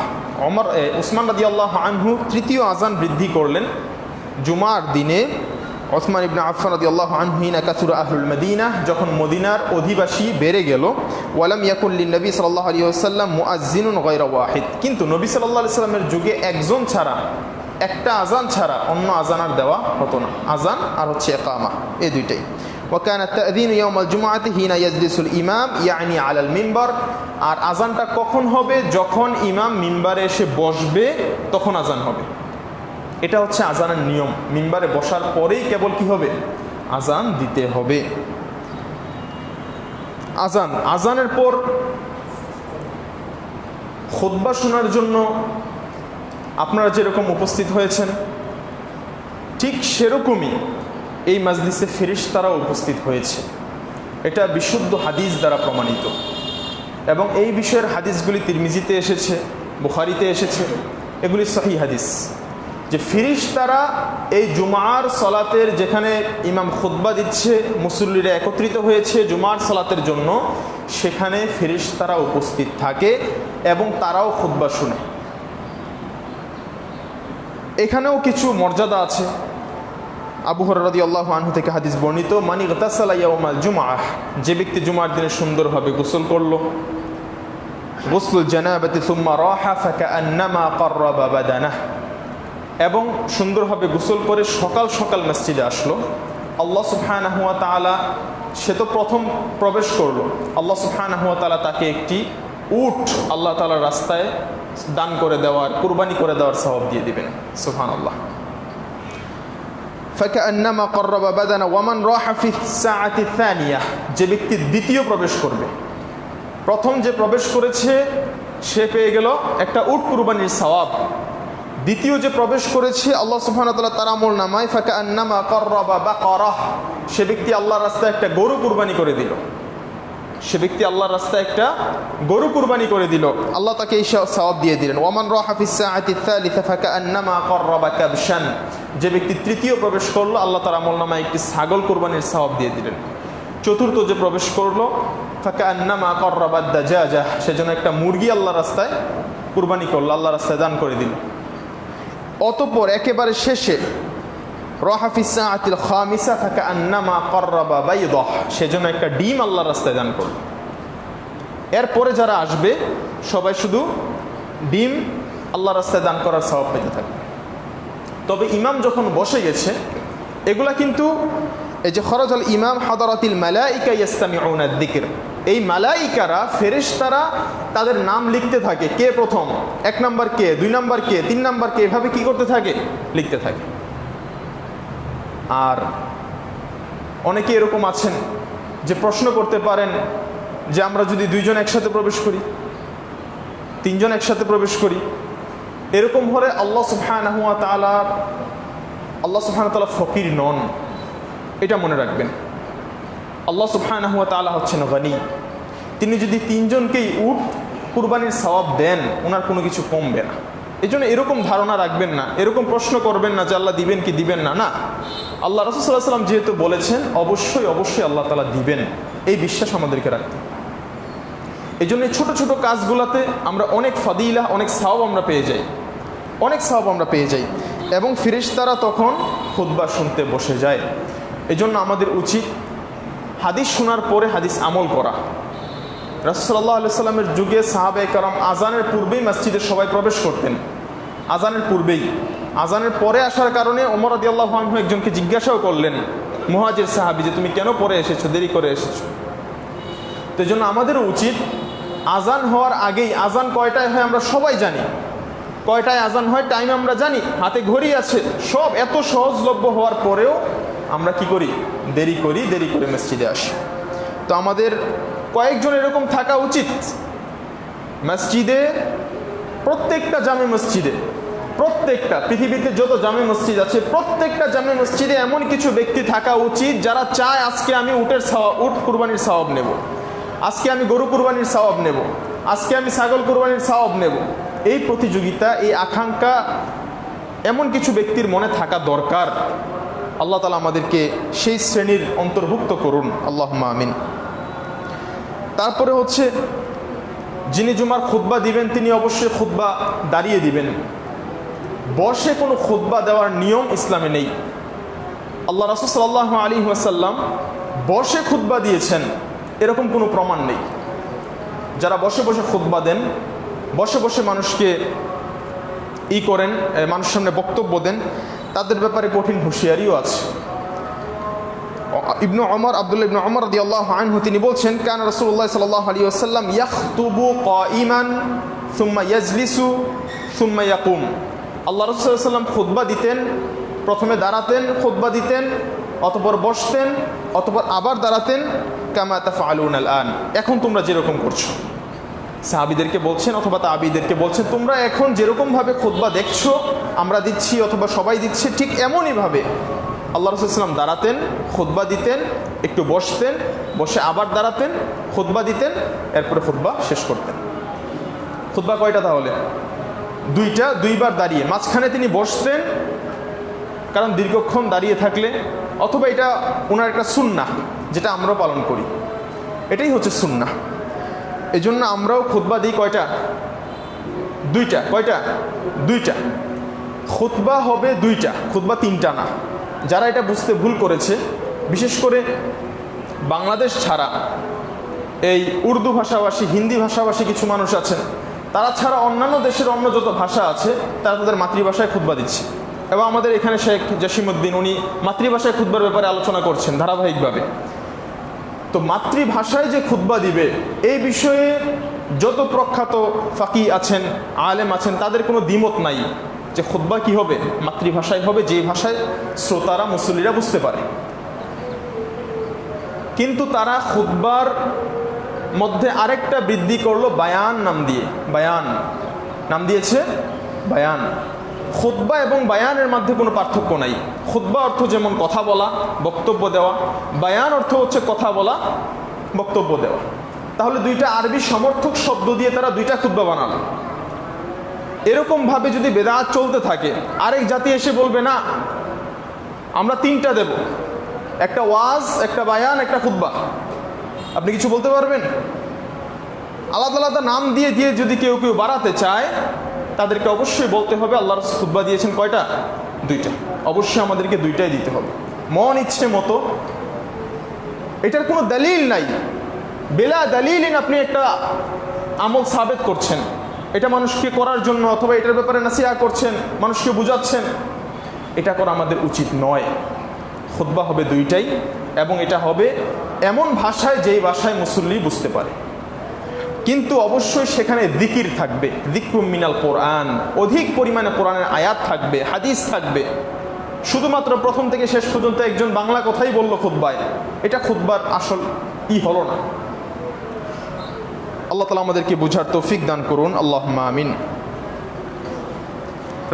ওসমান রাদিয়াল্লাহু আনহু 3য় আজান বৃদ্ধি করলেন জুমার দিনে। ওসমান ইবনে আফফান রাদিয়াল্লাহু আনহু হিনা কাসুরা আহলুল মদিনা, যখন মদিনার অধিবাসী বেড়ে গেল। ওয়ালাম ইয়াকুন লিন-নবী সাল্লাল্লাহু আলাইহি ওয়াসাল্লাম মুআজ্জিনুন গায়রা ওয়াহিদ, কিন্তু নবী সাল্লাল্লাহু আলাইহি ওয়াসাল্লামের যুগে একজন ছাড়া, একটা আজান ছাড়া অন্য আজান আর দেওয়া হতো না। আজান আর হচ্ছে ইকামা, এই দুইটাই। وكان التأذين يوم الجمعة حين يجلس الإمام يعني على المنبر, আর আজানটা কখন হবে? যখন ইমাম মিম্বারে এসে বসবে তখন আজান হবে। এটা হচ্ছে আজানের নিয়ম। মিম্বারে বসার পরেই কেবল কি হবে? আজান দিতে হবে। আজানের পর খুতবা শোনার জন্য আপনারা যেরকম উপস্থিত হয়েছেন, ঠিক সেরকমই এই মাজলিসে ফেরেশতারাও উপস্থিত হয়েছে। এটা বিশুদ্ধ হাদিস দ্বারা প্রমাণিত, এবং এই বিষয়ের হাদিসগুলি তিরমিজিতে এসেছে, বুখারীতে এসেছে। এগুলি সহিহ হাদিস, যে ফেরেশতারা এই জুমার সালাতের, যেখানে ইমাম খুতবা দিচ্ছে, মুসল্লিরা একত্রিত হয়েছে জুমার সালাতের জন্য, সেখানে ফেরেশতারা উপস্থিত থাকে এবং তারাও খুতবা শুনে। এখানেও কিছু মর্যাদা আছে। আবু হুরায়রা রাদিয়াল্লাহু আনহু থেকে হাদিস বর্ণিত, মান ইগতাসালা ইয়াউমাল জুমআহ, যে ব্যক্তি জুমার দিনে সুন্দরভাবে গোসল করলো, গোসলুল জানাবাতি সুম্মা রাহা ফাকান্নামা কাররাবা বাদানাহ, এবং সুন্দরভাবে গোসল করে সকাল সকাল মসজিদে আসলো, আল্লাহ সুবহানাহু ওয়া তাআলা, সে তো প্রথম প্রবেশ করলো, আল্লাহ সুবহানাহু ওয়া তাআলা তাকে একটি উট আল্লাহ তাআলার রাস্তায় দান করে দেওয়ার, কুরবানি করে দেওয়ার সওয়াব দিয়ে দিবেন। সুবহানাল্লাহ। ফাকান্নামা কাররাবা বাদানা ওয়া মান রাহা ফি সাআতি সানিয়া, যে ব্যক্তি দ্বিতীয় প্রবেশ করবে, প্রথম যে প্রবেশ করেছে সে পেয়ে গেল একটা উট কুরবানির সওয়াব, দ্বিতীয় যে প্রবেশ করেছে আল্লাহ সুবহানাহু ওয়া তাআলা তার আমলনামায় ফাকান্নামা কাররাবা বাকারাহ, সে ব্যক্তি আল্লাহর রাস্তায় একটা গরু কুরবানি করে দিল, সে ব্যক্তি আল্লাহর রাস্তায় একটা গরু কুরবানি করে দিল, আল্লাহ তাকে এই সওয়াব দিয়ে দিলেন। ওয়ামান রাহা ফিস সাআতি সালিসা ফাকান্নামা কাররাবা কাবশান, যে ব্যক্তি তৃতীয় প্রবেশ করলো, আল্লাহ তার আমলনামায় একটি ছাগল কুরবানির সওয়াব দিয়ে দিলেন। চতুর্থ যে প্রবেশ করলো, ফাকান্নামা কাররাবা দাজাজা, সেজন্য একটা মুরগি আল্লাহর রাস্তায় কুরবানি করলো, আল্লাহর রাস্তায় দান করে দিল। অতঃপর একেবারে শেষে রাহা ফিস সাআতিল খামিসা ফাকান্নামা কাররাবা বাইদাহ, সেজন্য একটা ডিম আল্লাহর রাস্তায় দান করল। এরপরে যারা আসবে সবাই শুধু ডিম আল্লাহর রাস্তায় দান করার সওয়াব পেতে থাকবে। তবে ইমাম যখন বসে গেছে, এগুলা কিন্তু এই যে খরাজাল ইমাম হাদারাতিল মালাইকা ইয়াস্তামিউনা যিকর, এই মালাইকারা, ফেরেশতারা তাদের নাম লিখতে থাকে, কে প্রথম, 1 নাম্বার কে, 2 নাম্বার কে, 3 নাম্বার কে, এভাবে কি করতে থাকে, লিখতে থাকে। আর অনেকে এরকম আছেন যে প্রশ্ন করতে পারেন যে আমরা যদি 2 জন একসাথে প্রবেশ করি, 3 জন একসাথে প্রবেশ করি, এরকম হলে আল্লাহ সুবহানাহু ওয়া তাআলা ফকির নন, এটা মনে রাখবেন। আল্লাহ সুবহানাহু ওয়া তাআলা হচ্ছেন গনি, তিনি যদি 3 জনকেই উট কুরবানির সওয়াব দেন, ওনার কোনো কিছু কমবে না। এই জন্য এরকম ধারণা রাখবেন না, এরকম প্রশ্ন করবেন না যে আল্লাহ দিবেন কি দিবেন না। না, আল্লাহ রাসূল সাল্লাল্লাহু আলাইহি ওয়াসাল্লাম যেহেতু বলেছেন, অবশ্যই অবশ্যই আল্লাহ তাআলা দিবেন, এই বিশ্বাস আমাদেরকে রাখতে। এই জন্য ছোট ছোট কাজগুলোতে আমরা অনেক ফাদিলা, অনেক সওয়াব আমরা পেয়ে যাই, অনেক সওয়াব আমরা পেয়ে যাই, এবং ফেরেশতারা তখন খুতবা শুনতে বসে যায়। এই জন্য আমাদের উচিত হাদিস শোনার পরে হাদিস আমল করা। রাসূল সাল্লাল্লাহু আলাইহি ওয়াসাল্লামের যুগে সাহাবায়ে কেরাম আজানের পূর্বেই মসজিদে সবাই প্রবেশ করতেন, আজানের পূর্বেই। আজানের পরে আসার কারণে ওমর রাদিয়াল্লাহু আনহু একজনকে জিজ্ঞাসাও করলেন, মুহাজির সাহাবী, যে তুমি কেন পরে এসেছো, দেরি করে এসেছো। তো এই জন্য আমাদেরও উচিত আজান হওয়ার আগেই, আজান কয়টায় হয় আমরা সবাই জানি, কয়টায় আজান হয় টাইম আমরা জানি, হাতে ঘড়ি আছে, সব এত সহজলভ্য হওয়ার পরেও আমরা কি করি, দেরি করি, দেরি করে মসজিদে আসি। তো আমাদের কয়েকজন এরকম থাকা উচিত মসজিদে, প্রত্যেকটা জামে মসজিদে, প্রত্যেকটা পৃথিবীতে যত জামে মসজিদ আছে প্রত্যেকটা জামে মসজিদে এমন কিছু ব্যক্তি থাকা উচিত যারা চায় আজকে আমি উট কুরবানির সওয়াব নেব, আজকে আমি গরু কুরবানির সওয়াব নেব, আজকে আমি ছাগল কুরবানির সওয়াব নেব। এই প্রতিযোগিতা, এই আকাঙ্ক্ষা এমন কিছু ব্যক্তির মনে থাকা দরকার। আল্লাহ তাআলা আমাদেরকে সেই শ্রেণীর অন্তর্ভুক্ত করুন, আল্লাহুম্মা আমিন। তারপরে হচ্ছে যিনি জুমার খুতবা দিবেন তিনি অবশ্যই খুতবা দাঁড়িয়ে দিবেন, বসে কোনো খুতবা দেওয়ার নিয়ম ইসলামে নেই। আল্লাহ রাসূল সাল্লাল্লাহু আলাইহি ওয়াসাল্লাম বসে খুতবা দিয়েছেন এরকম কোনো প্রমাণ নেই। যারা বসে বসে খুতবা দেন, বসে বসে মানুষকে করেন, মানুষের সামনে বক্তব্য দেন, তাদের ব্যাপারে কঠিন হুঁশিয়ারিও আছে। আব্দুল্লাহ ইবনে ওমর রাদিয়াল্লাহু আনহু তিনি বলছেন, কান রাসূলুল্লাহ সাল্লাল্লাহু আলাইহি ওয়াসাল্লাম ইয়াখতুবু কাঈমান সুম্মা ইয়াজলিসু সুম্মা ইয়াকুম। আল্লাহ রাসূল সাল্লাল্লাহু আলাইহি ওয়াসাল্লাম খুতবা দিতেন, প্রথমে দাঁড়াতেন, খুতবা দিতেন, অতঃপর বসতেন, অতঃপর আবার দাঁড়াতেন, কামা তাফআলুনা আল-আন, এখন তোমরা যেরকম করছো। সাহাবীদেরকে বলছেন অথবা তাবিদেরকে বলছেন, তোমরা এখন যেরকমভাবে খুতবা দেখছো আমরা দিচ্ছি অথবা সবাই দিচ্ছে, ঠিক এমনইভাবে আল্লাহ রাসূল সাল্লাল্লাহু আলাইহি ওয়াসাল্লাম দাঁড়াতেন, খুতবা দিতেন, একটু বসতেন, বসে আবার দাঁড়াতেন, খুতবা দিতেন, এরপরে খুতবা শেষ করতেন। খুতবা কয়টা তাহলে? দুইটা, দুইবার দাঁড়িয়ে, মাঝখানে তিনি বসতেন, কারণ দীর্ঘক্ষণ দাঁড়িয়ে থাকলে, অথবা এটা ওনার একটা সুন্নাহ যেটা আমরাও পালন করি, এটাই হচ্ছে সুন্নাহ। এই জন্য আমরাও খুতবা দিই কয়টা? দুইটা। কয়টা? দুইটা। খুতবা হবে দুইটা, খুতবা তিনটা না। যারা এটা বুঝতে ভুল করেছে, বিশেষ করে বাংলাদেশ ছাড়া এই উর্দু ভাষাভাষী, হিন্দি ভাষাভাষী কিছু মানুষ আছেন, তারা ছাড়া অন্যান্য দেশের অন্য যত ভাষা আছে তারা তাদের মাতৃভাষায় খুতবা দিচ্ছে। এবং আমাদের এখানে শেখ জসিমউদ্দিন উনি মাতৃভাষায় খুতবার ব্যাপারে আলোচনা করছেন ধারাবাহিকভাবে। তো মাতৃভাষায় যে খুতবা দিবে এই বিষয়ে যত প্রখ্যাত ফাকি আছেন, আলেম আছেন, তাদের কোনো দ্বিমত নাই যে খুতবা কি হবে, মাতৃভাষায় হবে, যে ভাষায় শ্রোতারা মুসল্লিরা বুঝতে পারে। কিন্তু তারা খুতবার মধ্যে আরেকটা বৃদ্ধি করলো বায়ান নাম দিয়ে। বায়ান নাম দিয়েছে বায়ান। খুতবা এবং বায়ানের মধ্যে কোনো পার্থক্য নাই। খুতবা অর্থ যেমন কথা বলা, বক্তব্য দেওয়া, বায়ান অর্থ হচ্ছে কথা বলা, বক্তব্য দেওয়া। তাহলে দুইটা আরবি সমর্থক শব্দ দিয়ে তারা দুইটা খুতবা বানালো। এরকমভাবে যদি বেদাত চলতে থাকে, আরেক জাতি এসে বলবে না আমরা তিনটা দেব, একটা ওয়াজ, একটা বায়ান, একটা খুতবা। আপনি কিছু বলতে পারবেন? আলাদা আলাদা নাম দিয়ে দিয়ে যদি কেউ কেউ বাড়াতে চায়, তাদেরকে অবশ্যই বলতে হবে আল্লাহর খুতবা দিয়েছেন কয়টা? দুইটা। অবশ্যই আমাদেরকে দুইটাই দিতে হবে, মন ইচ্ছে মতো। এটার কোনো দলিল নাই, বেলা দলিলিন আপনি একটা আমল সাবেত করছেন, এটা মানুষকে করার জন্য, অথবা এটার ব্যাপারে নাসিহা করছেন, মানুষকে বুঝাচ্ছেন, এটা করা আমাদের উচিত নয়। খুতবা হবে দুইটাই, এবং এটা হবে এমন ভাষায় যেই ভাষায় মুসল্লি বুঝতে পারে। কিন্তু অবশ্যই সেখানে যিকির থাকবে, যিকরুম মিনাল কোরআন, অধিক পরিমাণে কোরআনের আয়াত থাকবে, হাদিস থাকবে। শুধুমাত্র প্রথম থেকে শেষ পর্যন্ত একজন বাংলা কথাই বললো খুতবায়, এটা খুতবার আসল হলো না। আল্লাহ তাআলা আমাদেরকে বুঝার তৌফিক দান করুন, আল্লাহুম্মা আমিন।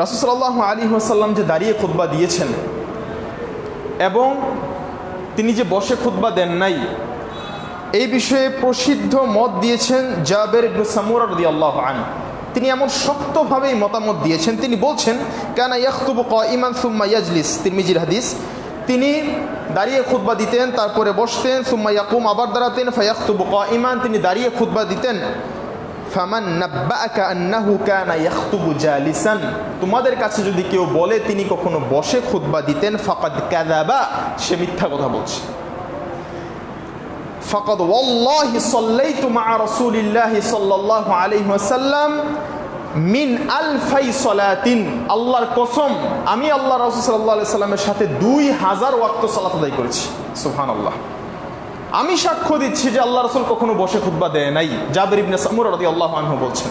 রাসূল সাল্লাল্লাহু আলাইহি ওয়াসাল্লাম যে দাঁড়িয়ে খুতবা দিয়েছেন এবং তিনি যে বসে খুতবা দেন নাই, এই বিষয়ে প্রসিদ্ধ মত দিয়েছেন জাবের ইবনে সামুরা রাদিয়াল্লাহু আনহু। তিনি এমন শক্তভাবেই মতামত দিয়েছেন, তিনি বলছেন কানা ইয়াখতুবু কাইমান সুম্মা ইয়াজলিস, তিরমিজির হাদিস। তিনি দাঁড়িয়ে খুতবা দিতেন, তারপরে বসতেন, সুম্মা ইয়াকুম, আবার দাঁড়াতেন, ফায়াখতুবু কাইমান, তিনি দাঁড়িয়ে খুতবা দিতেন। ফামান নাব্বাআকা আন্নাহু কানা ইয়াখতুবু জালিসান, তোমাদের কাছে যদি কেউ বলে তিনি কখনো বসে খুতবা দিতেন, ফাকাদ কাযাবা, সে মিথ্যা কথা বলছে। ফাকাদ ওয়াল্লাহি সাল্লাইতু মা'a রাসূলিল্লাহি সাল্লাল্লাহু আলাইহি ওয়াসাল্লাম মিন আলফাই সালাতিন, আল্লাহর কসম আমি আল্লাহ রাসূল সাল্লাল্লাহু আলাইহি ওয়াসাল্লামের সাথে 2000 ওয়াক্ত সালাত আদায় করেছি। সুবহানাল্লাহ। আমি সাক্ষ্য দিচ্ছি যে আল্লাহ রাসূল কখনো বসে খুতবা দেয় নাই। জাবের ইবনে সামুরা রাদিয়াল্লাহু আনহু বলছেন,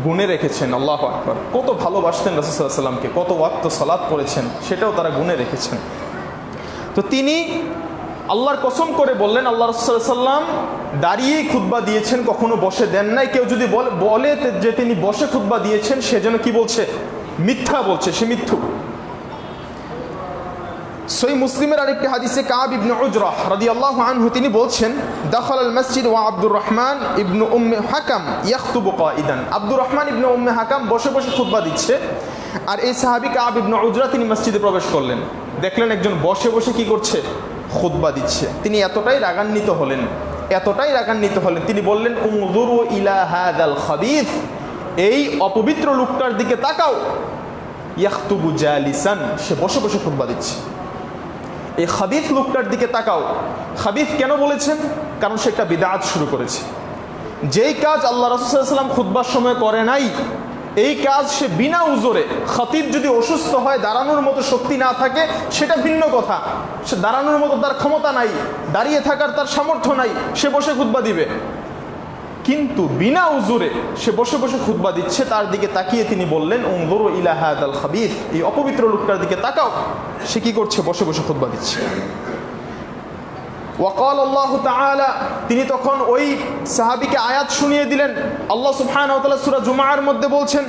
গুণে রেখেছেন। আল্লাহু আকবার। কত ভালোবাসতেন রাসূল সাল্লাল্লাহু আলাইহি ওয়াসাল্লামকে, কত ওয়াক্ত সালাত করেছেন, সেটাও তারা গুণে রেখেছেন। তো তিনি আল্লাহর কসম করে বললেন আল্লাহ রাসূল সাল্লাল্লাহু আলাইহি ওয়াসাল্লাম দাঁড়িয়েই খুতবা দিয়েছেন, কখনো বসে দেন নাই। কেউ যদি বলে যে তিনি বসে খুতবা দিয়েছেন, সে যেন কি বলছে? মিথ্যা বলছে, সে মিথ্যুক। সহিহ মুসলিমের আরেকটি হাদিসে কাব ইবনে উজরাহ রাদিয়াল্লাহু আনহু তিনি বলছেন, দাখালাল মসজিদ ওয়া আব্দুর রহমান ইবনে উম্মে হাকাম ইয়াখতুবু কাঈদান, আব্দুর রহমান ইবনে উম্মে হাকাম বসে বসে খুতবা দিচ্ছে, আর এই সাহাবী কাব ইবনে উজরা তিনি মসজিদে প্রবেশ করলেন, দেখলেন একজন বসে বসে কি করছে? খুতবা দিচ্ছে। তিনি এতটাই রাগান্বিত হলেন, তিনি বললেন, উনজুরু ইলা হাযাল খাবীথ, এই অপবিত্র লোকটার দিকে তাকাও, ইয়াখতুবু জালিসান, সে বসে বসে খুতবা দিচ্ছে। এই খাবিথ লোকটার দিকে তাকাও। খাবিথ কেন বলেছেন? কারণ সে একটা বিদআত শুরু করেছে। যেই কাজ আল্লাহ রাসূল সাল্লাল্লাহু আলাইহি ওয়াসাল্লাম খুতবার সময় করে নাই, এই কাজ সে বিনা উজরে, খতিব যদি অসুস্থ হয়, দাঁড়ানোর মতো শক্তি না থাকে, সেটা ভিন্ন কথা। সে দাঁড়ানোর মতো তার ক্ষমতা নাই, দাঁড়িয়ে থাকার তার সামর্থ্য নাই, সে বসে খুতবা দিবে। কিন্তু বিনা উজরে সে বসে বসে খুতবা দিচ্ছে, তার দিকে তাকিয়ে তিনি বললেন, উনজুরু ইলা হাযাল খাবীথ, এই অপবিত্র লোকটার দিকে তাকাও, সে কি করছে? বসে বসে খুতবা দিচ্ছে। ওয়াকাল আল্লাহ তাআলা, তিনি তখন ওই সাহাবীকে আয়াত শুনিয়ে দিলেন। আল্লাহ সুবহানাহু ওয়া তাআলা সূরা জুমার মধ্যে বলছেন,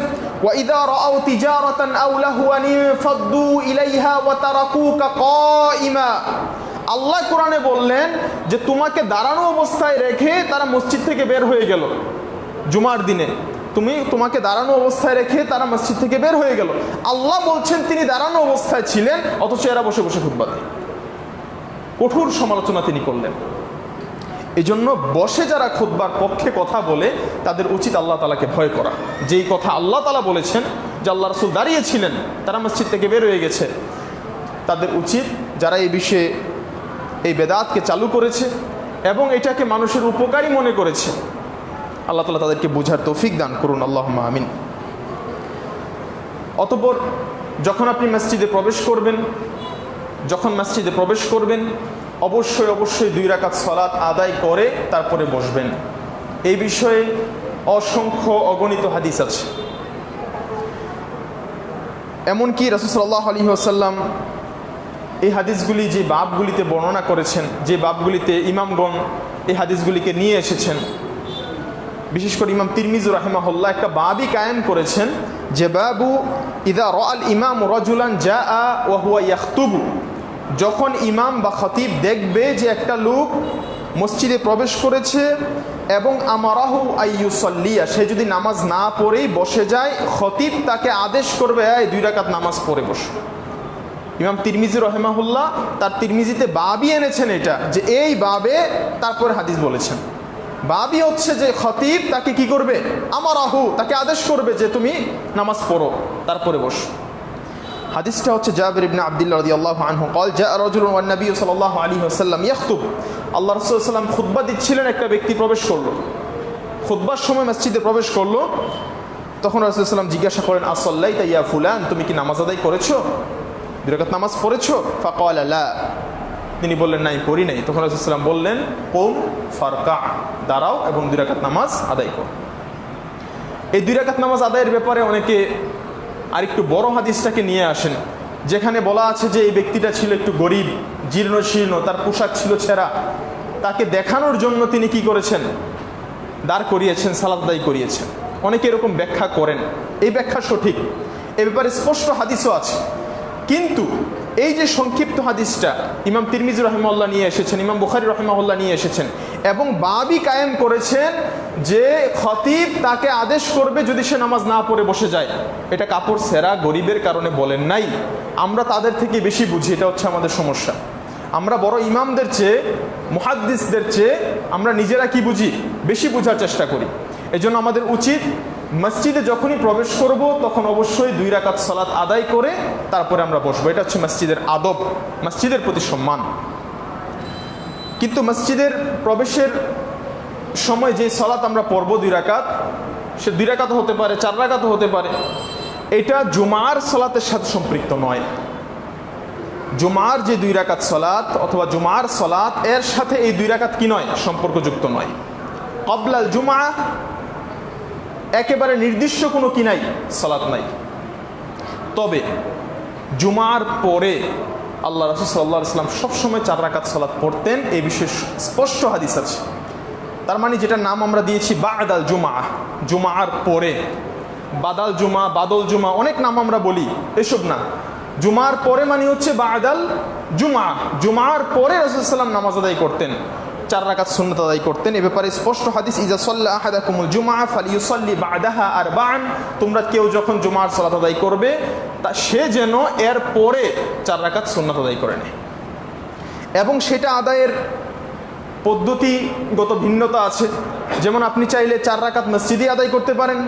ওয়া ইযা রাআউ তিজারাতান আও লাহওয়ান ফাদ্দু ইলাইহা ওয়া তারাকুকা কাইমা। আল্লাহ কোরআনে বললেন যে তোমাকে দাঁড়ানো অবস্থায় রেখে তারা মসজিদ থেকে বের হয়ে গেল। জুমার দিনে তোমাকে দাঁড়ানো অবস্থায় রেখে তারা মসজিদ থেকে বের হয়ে গেল। আল্লাহ বলছেন তিনি দাঁড়ানো অবস্থায় ছিলেন, অথচ এরা বসে বসে খুতবা দেয়। কঠোর সমালোচনা তিনি করলেন। এই জন্য বসে যারা খুতবার পক্ষে কথা বলে তাদের উচিত আল্লাহ তাআলাকে ভয় করা। যেই কথা আল্লাহ তাআলা বলেছেন যে আল্লাহ রাসূল দাঁড়িয়েছিলেন, তারা মসজিদ থেকে বের হয়ে গেছে, তাদের উচিত যারা এই বিষয়ে এই বেদাতকে চালু করেছে এবং এটাকে মানুষের উপকারী মনে করেছে, আল্লাহ তাআলা তাদেরকে বুঝার তৌফিক দান করুন, আল্লাহুম্মা আমিন। অতঃপর যখন আপনি মসজিদে প্রবেশ করবেন অবশ্যই 2 রাকাত সালাত আদায় করে তারপরে বসবেন। এই বিষয়ে অসংখ্য অগণিত হাদিস আছে। এমনকি রাসূল সাল্লাল্লাহু আলাইহি ওয়াসাল্লাম এই হাদিসগুলি যে বাবগুলিতে বর্ণনা করেছেন, যে বাবগুলিতে ইমামগণ এই হাদিসগুলিকে নিয়ে এসেছেন, বিশেষ করে ইমাম তিরমিজি রাহিমাহুল্লাহ একটা বাবই কায়েম করেছেন যে বাবু ইযা রাআল ইমাম রাজুলান জাআ ওয়া হুয়া ইয়াখতুবু। যখন ইমাম বা খতিব দেখবে যে একটা লোক মসজিদে প্রবেশ করেছে এবং আমারাহু আইয়ুসাল্লিয়া, সে যদি নামাজ না পড়েই বসে যায়, খতিব তাকে আদেশ করবে, এই 2 রাকাত নামাজ পড়ে বসো। ইমাম তিরমিজি রাহিমাহুল্লাহ তার তিরমিজিতে বাবই এনেছেন এটা, যে এই বাবে তারপর হাদিস বলেছেন। বাবই হচ্ছে যে খতিব তাকে কি করবে, আমারাহু, তাকে আদেশ করবে যে তুমি নামাজ পড়ো, তারপরে বসো। হাদিসটা হচ্ছে জাবির ইবনে আব্দুল্লাহ রাদিয়াল্লাহু আনহু قال جاء رجل والنبي صلى الله عليه وسلم يخطب। আল্লাহ রাসূল সাল্লাল্লাহু আলাইহি ওয়াসাল্লাম খুতবা দিচ্ছিলেন, একটা ব্যক্তি প্রবেশ করলো, খুতবার সময় মসজিদে প্রবেশ করলো। তখন রাসূল সাল্লাল্লাহু আলাইহি ওয়াসাল্লাম জিজ্ঞাসা করেন, আসল্লাইতা ইয়া ফুলান, তুমি কি নামাজ আদায় করেছো, 2 রাকাত নামাজ পড়েছো? ফাকাল লা, তিনি বললেন নাই, পড়ি নাই। তখন রাসূল সাল্লাল্লাহু আলাইহি ওয়াসাল্লাম বললেন, কুম ফারকা, দাঁড়াও এবং 2 রাকাত নামাজ আদায় করো। এই 2 রাকাত নামাজ আদায়ের ব্যাপারে অনেকে আরেকটু বড় হাদিসটাকে নিয়ে আসেন, যেখানে বলা আছে যে এই ব্যক্তিটা ছিল একটু গরিব, জীর্ণ শীর্ণ, তার পোশাক ছিল ছেঁড়া। তাকে দেখানোর জন্য তিনি কি করেছেন, দাঁড় করিয়েছেন, সালাত আদায় করিয়েছেন। অনেকে এরকম ব্যাখ্যা করেন, এই ব্যাখ্যা সঠিক, এ ব্যাপারে স্পষ্ট হাদিসও আছে। কিন্তু এই যে সংক্ষিপ্ত হাদিসটা ইমাম তিরমিজি রাহিমাহুল্লাহ নিয়ে এসেছেন, ইমাম বুখারী রাহিমাহুল্লাহ নিয়ে এসেছেন এবং বাবই কায়েম করেছেন যে খতিব তাকে আদেশ করবে যদি সে নামাজ না পড়ে বসে যায়। এটা কাপড় ছেঁড়া গরিবের কারণে বলেন নাই, আমরা তাদের থেকে বেশি বুঝি, এটা হচ্ছে আমাদের সমস্যা। আমরা বড় ইমামদের চেয়ে, মুহাদ্দিসদের চেয়ে আমরা নিজেরা কি বুঝি, বেশি বোঝার চেষ্টা করি। এজন্য আমাদের উচিত মসজিদে যখনই প্রবেশ করব তখন অবশ্যই 2 রাকাত সালাত আদায় করে তারপরে আমরা বসবো। এটা হচ্ছে মসজিদের আদব, মসজিদের প্রতি সম্মান। কিন্তু মসজিদের প্রবেশের সময় যে সালাত আমরা পড়ব 2 রাকাত, সে 2 রাকাত হতে পারে, 4 রাকাত হতে পারে, এটা জুমার সালাতের সাথে সম্পৃক্ত নয়। জুমার যে 2 রাকাত সালাত অথবা জুমার সালাত, এর সাথে এই 2 রাকাত কি নয়, সম্পর্কযুক্ত নয়। ক্বাবলাল জুমআ একেবারে নির্দিষ্ট কোনো কি নাই, সালাত নাই। তবে জুমার পরে আল্লাহ রাসূল সাল্লাল্লাহু আলাইহি ওয়াসাল্লাম সবসময় 4 রাকাত সালাত পড়তেন, এই বিষয়ে স্পষ্ট হাদিস আছে। তার মানে যেটা নাম আমরা দিয়েছি বাদাল জুমআ, জুমার পরে, বাদাল জুমা, বাদল জুমা, অনেক নাম আমরা বলি, এসব না। জুমার পরে মানে হচ্ছে বাদাল জুমা, জুমার পরে রাসূল সাল্লাল্লাহু আলাইহি ওয়াসাল্লাম নামাজ আদায় করতেন, 4 রাকাত সুন্নাত আদায় করতেন। এ ব্যাপারে স্পষ্ট হাদিস, ইজা সাল্লা আহাদাকুমুল জুমআ ফালিয়ুসাল্লি বাদাহা আরবাআন, তোমরা কেউ যখন জুমার সালাত আদায় করবে তা সে যেন এর পরে 4 রাকাত সুন্নাত আদায় করে নেয়। এবং সেটা আদায়ের পদ্ধতিগত ভিন্নতা আছে। যেমন আপনি চাইলে 4 রাকাত মসজিদে আদায় করতে পারেন,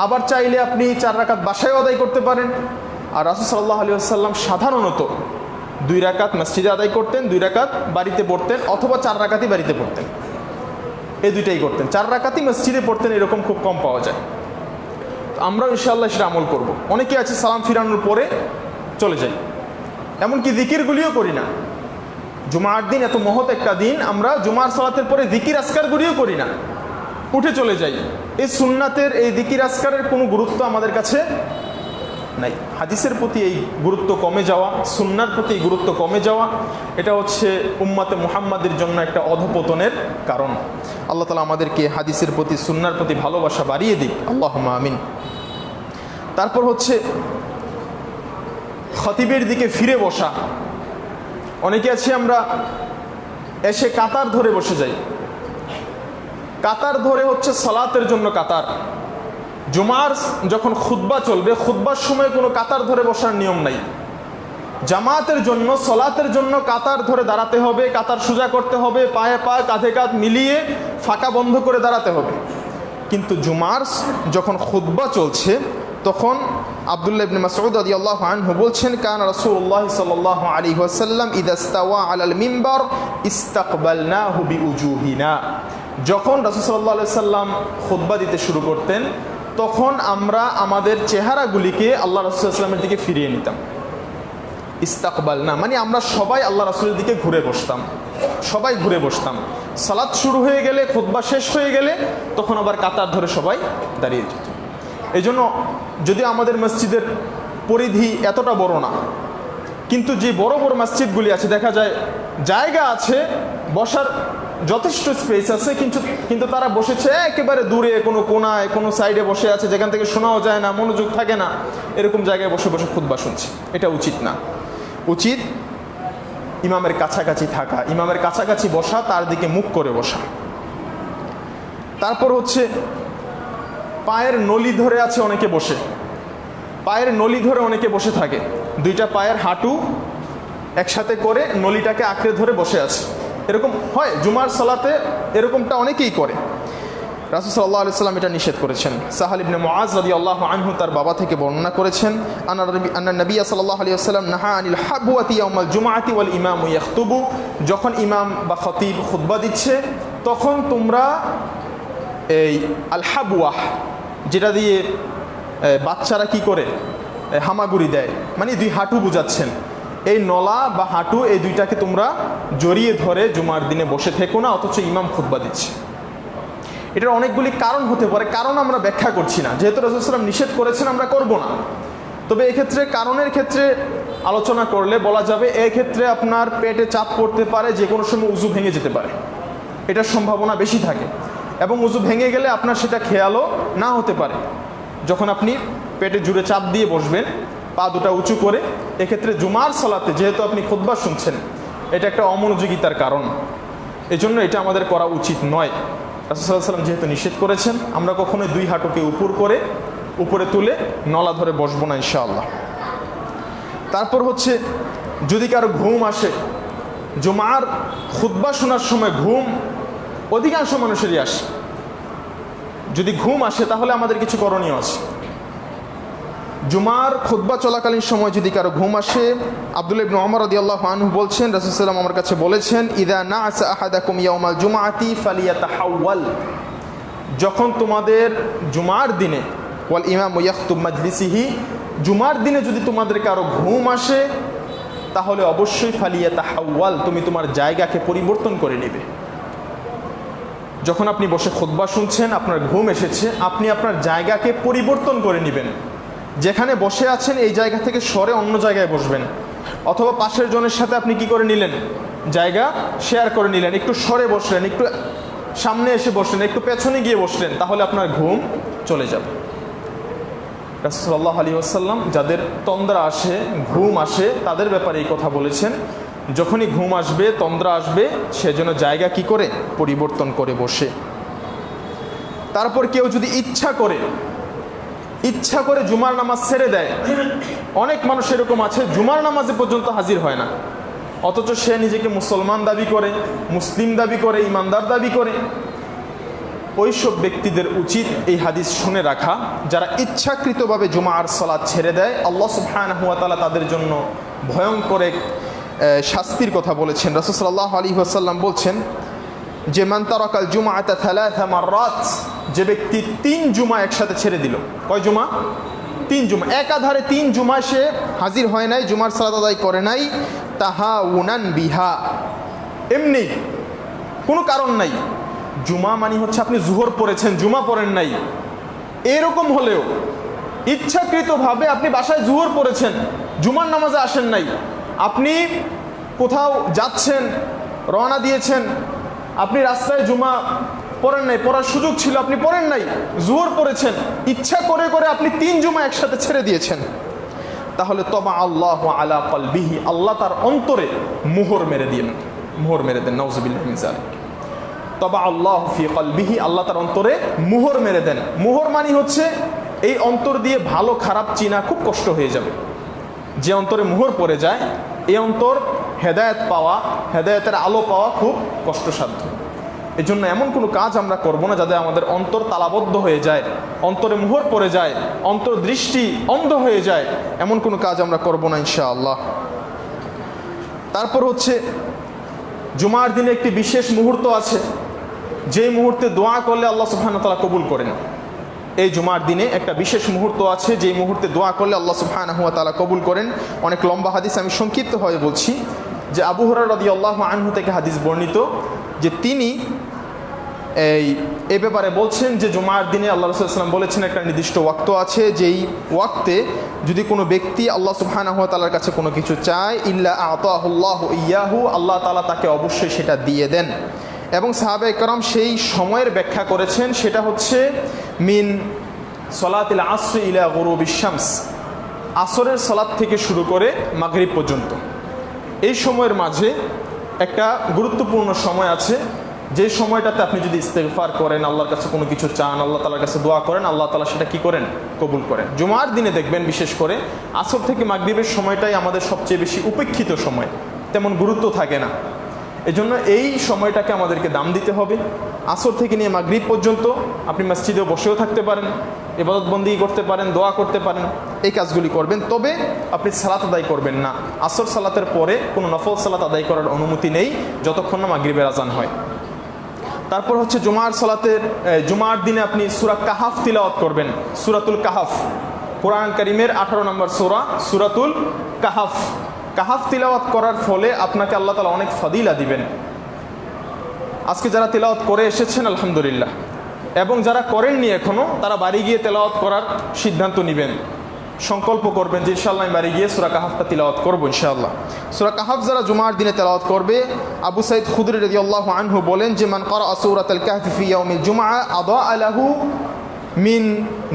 আবার চাইলে আপনি 4 রাকাত বাসায় আদায় করতে পারেন। আর রাসূল সাল্লাল্লাহু আলাইহি ওয়াসাল্লাম সাধারণত 2 রাকাত মসজিদে আদায় করতেন, 2 রাকাত বাড়িতে পড়তেন, অথবা 4 রাকাতই বাড়িতে পড়তেন, এই দুইটাই করতেন। 4 রাকাতই মসজিদে পড়তেন, এরকম খুব কম পাওয়া যায়। আমরাও ইনশাআল্লাহ সেটা আমল করব। অনেকে আছে সালাম ফিরানোর পরে চলে যায়, এমনকি জিকিরগুলিও করি না। জুমার দিন এত মহৎ একটা দিন, আমরা জুমার সালাতের পরে জিকির আসকারগুলিও করি না, উঠে চলে যাই। এই সুন্নাতের, এই জিকির আসকারের কোনো গুরুত্ব আমাদের কাছে নাই। হাদিসের প্রতি এই গুরুত্ব কমে যাওয়া, সুন্নার প্রতি এই গুরুত্ব কমে যাওয়া, এটা হচ্ছে উম্মতে মুহাম্মাদের জন্য একটা অধপতনের কারণ। আল্লাহ তাআলা আমাদেরকে হাদিসের প্রতি, সুন্নার প্রতি ভালোবাসা বাড়িয়ে দিক, আল্লাহুম্মা আমিন। তারপর হচ্ছে খতিবের দিকে ফিরে বসা। অনেকে আছি আমরা এসে কাতার ধরে বসে যাই। কাতার ধরে হচ্ছে সালাতের জন্য কাতার। জুমার যখন খুতবা চলবে, খুতবার সময় কোনো কাতার ধরে বসার নিয়ম নাই। জামাতের জন্য, সালাতের জন্য কাতার ধরে দাঁড়াতে হবে, কাতার সোজা করতে হবে, পায়ে পা, কাঁধে কাঁধ মিলিয়ে ফাঁকা বন্ধ করে দাঁড়াতে হবে। কিন্তু জুমার যখন খুতবা চলছে তখন আব্দুল্লাহ ইবনে মাসউদ রাদিয়াল্লাহু আনহু বলছেন, কানা রাসূলুল্লাহ সাল্লাল্লাহু আলাইহি ওয়াসাল্লাম ইযা ইসতাওয়া আলাল মিম্বার ইসতাকবালনাহু বিউজুহিনা। যখন রাসূল সাল্লাল্লাহু আলাইহি ওয়াসাল্লাম খুতবা দিতে শুরু করতেন তখন আমরা আমাদের চেহারাগুলিকে আল্লাহ রাসূল সাল্লাল্লাহু আলাইহি ওয়াসাল্লামের দিকে ফিরিয়ে নিতাম। ইস্তাকবালনা মানে আমরা সবাই আল্লাহ রাসূলের দিকে ঘুরে বসতাম, সবাই ঘুরে বসতাম। সালাত শুরু হয়ে গেলে, খুতবা শেষ হয়ে গেলে তখন আবার কাতার ধরে সবাই দাঁড়িয়ে যেত। এই জন্য যদিও আমাদের মসজিদের পরিধি এতটা বড় না, কিন্তু যে বড় বড় মসজিদগুলি আছে দেখা যায় জায়গা আছে, বসার যথেষ্ট স্পেস আছে, কিন্তু তারা বসেছে একেবারে দূরে, কোনো কোনায়, কোনো সাইডে বসে আছে যেখান থেকে শোনাও যায় না, মনোযোগ থাকে না, এরকম জায়গায় বসে বসে খুতবা শুনছে। এটা উচিত না। উচিত ইমামের কাছাকাছি থাকা, ইমামের কাছাকাছি বসা, তার দিকে মুখ করে বসা। তারপর হচ্ছে পায়ের নলি ধরে আছে অনেকে বসে, পায়ের নলি ধরে অনেকে বসে থাকে, দুইটা পায়ের হাঁটু একসাথে করে নলিটাকে আঁকড়ে ধরে বসে আছে। এরকম হয় জুমার সালাতে, এরকমটা অনেকেই করে। রাসূল সাল্লাল্লাহু আলাইহি ওয়াসাল্লাম এটা নিষেধ করেছেন। সাহাল ইবনে মুআজ রাদিয়াল্লাহু আনহু তার বাবা থেকে বর্ণনা করেছেন, আন্না নবী সাল্লাল্লাহু আলাইহি ওয়াসাল্লাম নাহা আনিল হাবওয়াতি ইয়াউমাল জুমআতি ওয়াল ইমামু ইয়াখতুবু। যখন ইমাম বা খতিব খুতবা দিচ্ছে তখন তোমরা এই আল হাবওয়াহ, যেটা দিয়ে বাচ্চারা কি করে হামাগুড়ি দেয়, মানে দুই হাঁটু বুঝাচ্ছেন, এই নলা বা হাঁটু এই দুইটাকে তোমরা জড়িয়ে ধরে জুমার দিনে বসে থেকো না, অথচ ইমাম খুতবা দিচ্ছে। এটার অনেকগুলি কারণ হতে পারে, কারণ আমরা ব্যাখ্যা করছি না, যেহেতু রাসূল সাল্লাল্লাহু আলাইহি ওয়াসাল্লাম নিষেধ করেছেন আমরা করব না। তবে এক্ষেত্রে কারণের ক্ষেত্রে আলোচনা করলে বলা যাবে, এক্ষেত্রে আপনার পেটে চাপ পড়তে পারে, যে কোনো সময় উযু ভেঙে যেতে পারে, এটার সম্ভাবনা বেশি থাকে। এবং উযু ভেঙে গেলে আপনার সেটা খেয়ালও না হতে পারে। যখন আপনি পেটে জুড়ে চাপ দিয়ে বসবেন, পা দুটা উঁচু করে, এক্ষেত্রে জুমার সালাতে যেহেতু আপনি খুতবা শুনছেন, এটা একটা অমনোযোগিতার কারণ। এজন্য এটা আমাদের করা উচিত নয়। রাসূল সাল্লাল্লাহু আলাইহি ওয়াসাল্লাম যেহেতু নিষেধ করেছেন, আমরা কখনোই দুই হাঁটুকে উপরে তুলে নলা ধরে বসবো না ইনশাআল্লাহ। তারপর হচ্ছে যদি কারো ঘুম আসে, জুমার খুতবা শোনার সময় ঘুম অধিকাংশ মানুষেরই আসে। যদি ঘুম আসে তাহলে আমাদের কিছু করণীয় আছে। জুমার খুতবা চলাকালীন সময় যদি কারো ঘুম আসে, আব্দুল্লাহ ইবনে ওমর রাদিয়াল্লাহু আনহু বলছেন, রাসূল সাল্লাল্লাহু আলাইহি ওয়াসাল্লাম আমার কাছে বলেছেন, ইযা নাআসা আহাদাকুম ইয়াউমাল জুমআতি ফালিয়াতাহাওয়াল। যখন তোমাদের জুমার দিনে, ওয়াল ইমামু ইয়াখতুব মাজলিসিহি, জুমার দিনে যদি তোমাদের কারো ঘুম আসে তাহলে অবশ্যই ফালিয়াতাহাওয়াল, তুমি তোমার জায়গাকে পরিবর্তন করে নেবে। যখন আপনি বসে খুতবা শুনছেন, আপনার ঘুম এসেছে, আপনি আপনার জায়গাকে পরিবর্তন করে নেবেন। যেখানে বসে আছেন এই জায়গা থেকে সরে অন্য জায়গায় বসবেন, অথবা পাশের জনের সাথে আপনি কি করে নিলেন, জায়গা শেয়ার করে নিলেন, একটু সরে বসলেন, একটু সামনে এসে বসলেন, একটু পেছনে গিয়ে বসলেন, তাহলে আপনার ঘুম চলে যাবে। রাসূল সাল্লাল্লাহু আলাইহি ওয়াসাল্লাম যাদের তন্দ্রা আসে, ঘুম আসে, তাদের ব্যাপারে এই কথা বলেছেন, যখনই ঘুম আসবে, তন্দ্রা আসবে, সেজন্য জায়গা কি করে পরিবর্তন করে বসে। তারপর কেউ যদি ইচ্ছা করে জুমার নামাজ ছেড়ে দেয়, অনেক মানুষ এরকম আছে জুমার নামাজে পর্যন্ত হাজির হয় না, অথচ সে নিজেকে মুসলমান দাবি করে, মুসলিম দাবি করে, ইমানদার দাবি করে। ওইসব ব্যক্তিদের উচিত এই হাদিস শুনে রাখা, যারা ইচ্ছাকৃতভাবে জুমার সালাত ছেড়ে দেয়, আল্লাহ সুবহানাহু ওয়া তাআলা তাদের জন্য ভয়ঙ্কর এক শাস্তির কথা বলেছেন। রাসূল সাল্লাল্লাহু আলাইহি ওয়াসাল্লাম বলছেন যে মান তারাকাল জুমআতা থালাথা মাররাত, যে ব্যক্তি 3 জুমা একসাথে ছেড়ে দিল। কয় জুমা? 3 জুমা। একাধারে 3 জুমা সে হাজির হয় নাই, জুমার সালাত আদায় করে নাই, তাহাউনান বিহা, এমনি কোনো কারণ নাই। জুমা মানে হচ্ছে আপনি জুহর পড়েছেন, জুমা পড়েন নাই, এরকম হলেও ইচ্ছাকৃতভাবে আপনি বাসায় জুহর পড়েছেন, জুমার নামাজে আসেন নাই, আপনি কোথাও যাচ্ছেন, রওনা দিয়েছেন, আপনি রাস্তায় জুমা পড়েন নাই, পড়ার সুযোগ ছিল আপনি পড়েন নাই, জুহর পড়েছেন, ইচ্ছা করে করে আপনি 3 জুমা একসাথে ছেড়ে দিয়েছেন, তাহলে তবা আল্লাহু আলা কলবিহি, আল্লাহ তার অন্তরে মোহর মেরে দেন। নাউযুবিল্লাহি মিন যালিক। তবা আল্লাহ ফি কলবিহি, আল্লাহ তার অন্তরে মোহর মেরে দেন। মোহর মানে হচ্ছে এই অন্তর দিয়ে ভালো খারাপ চিনা খুব কষ্ট হয়ে যাবে। যে অন্তরে মোহর পড়ে যায় এই অন্তর হেদায়েত পাওয়া, হেদায়েতের আলো পাওয়া খুব কষ্টসাধ্য। এই জন্য এমন কোনো কাজ আমরা করব না যাতে আমাদের অন্তর তালাবদ্ধ হয়ে যায়, অন্তরে মোহর পড়ে যায়, অন্তর দৃষ্টি অন্ধ হয়ে যায়, এমন কোনো কাজ আমরা করব না ইনশাআল্লাহ। তারপর হচ্ছে জুমার দিনে একটি বিশেষ মুহূর্ত আছে, যেই মুহূর্তে দোয়া করলে আল্লাহ সুবহানাহু ওয়া তাআলা কবুল করেন। এই জুমার দিনে একটা বিশেষ মুহূর্ত আছে, যেই মুহূর্তে দোয়া করলে আল্লাহ সুবহানাহু ওয়া তাআলা কবুল করেন। অনেক লম্বা হাদিস, আমি সংক্ষিপ্তভাবে বলছি। যে আবু হুরায়রা রাদিয়াল্লাহু আনহু থেকে হাদিস বর্ণিত যে তিনি এই ব্যাপারে বলছেন যে জুমার দিনে আল্লাহ রাসূল সাল্লাল্লাহু আলাইহি ওয়াসাল্লাম বলেছেন একটা নির্দিষ্ট ওয়াক্ত আছে, যেই ওয়াক্তে যদি কোনো ব্যক্তি আল্লাহ সুবহানাহু ওয়া তাআলার কাছে কোনো কিছু চায়, ইল্লা আতাহুল্লাহু ইয়াহু, আল্লাহ তাআলা তাকে অবশ্যই সেটা দিয়ে দেন। এবং সাহাবায়ে কেরাম সেই সময়ের ব্যাখ্যা করেছেন, সেটা হচ্ছে মিন সলাতিল আসর ইলা গুরুবিশ শামস, আসরের সালাত থেকে শুরু করে মাগরিব পর্যন্ত। এই সময়ের মাঝে একটা গুরুত্বপূর্ণ সময় আছে, যে সময়টাতে আপনি যদি ইস্তেগফার করেন, আল্লাহর কাছে কোনো কিছু চান, আল্লাহ তাআলার কাছে দোয়া করেন, আল্লাহ তাআলা সেটা কি করেন? কবুল করেন। জুমার দিনে দেখবেন বিশেষ করে আসর থেকে মাগরিবের সময়টাই আমাদের সবচেয়ে বেশি উপেক্ষিত সময়, তেমন গুরুত্ব থাকে না। এজন্য এই সময়টাকে আমাদেরকে দাম দিতে হবে। আসর থেকে নিয়ে মাগরিব পর্যন্ত আপনি মসজিদে বসেও থাকতে পারেন, ইবাদত বন্দেগী করতে পারেন, দোয়া করতে পারেন, এই কাজগুলি করবেন। তবে আপনি সালাত আদায় করবেন না। আসর সালাতের পরে কোনো নফল সালাত আদায় করার অনুমতি নেই যতক্ষণ না মাগরিবের আজান হয়। তারপর হচ্ছে জুমার দিনে আপনি সূরা কাহাফ তিলাওয়াত করবেন। সূরাতুল কাহাফ কোরআন কারীমের 18 নম্বর সূরা, সূরাতুল কাহাফ। কাহাফ তিলাওয়াত করার ফলে আপনাকে আল্লাহ তাআলা অনেক ফাদিলা দিবেন। আজকে যারা তিলাওয়াত করে এসেছেন আলহামদুলিল্লাহ, এবং যারা করেননি এখনো, তারা বাড়ি গিয়ে তিলাওয়াত করার সিদ্ধান্ত নেবেন, সংকল্প করবেন যে ইনশাআল্লাহ আমি বাড়ি গিয়ে সূরা কাহাফটা তিলাওয়াত করব ইনশাআল্লাহ। সূরা কাহাফ যারা জুমার দিনে তিলাওয়াত করবে, আবু সাঈদ খুদরি রাদিয়াল্লাহু আনহু বলেন যে মান ক্বারা সূরাতাল কাহফ ফি ইয়াউমিল জুমআ আদাআ লাহু মিন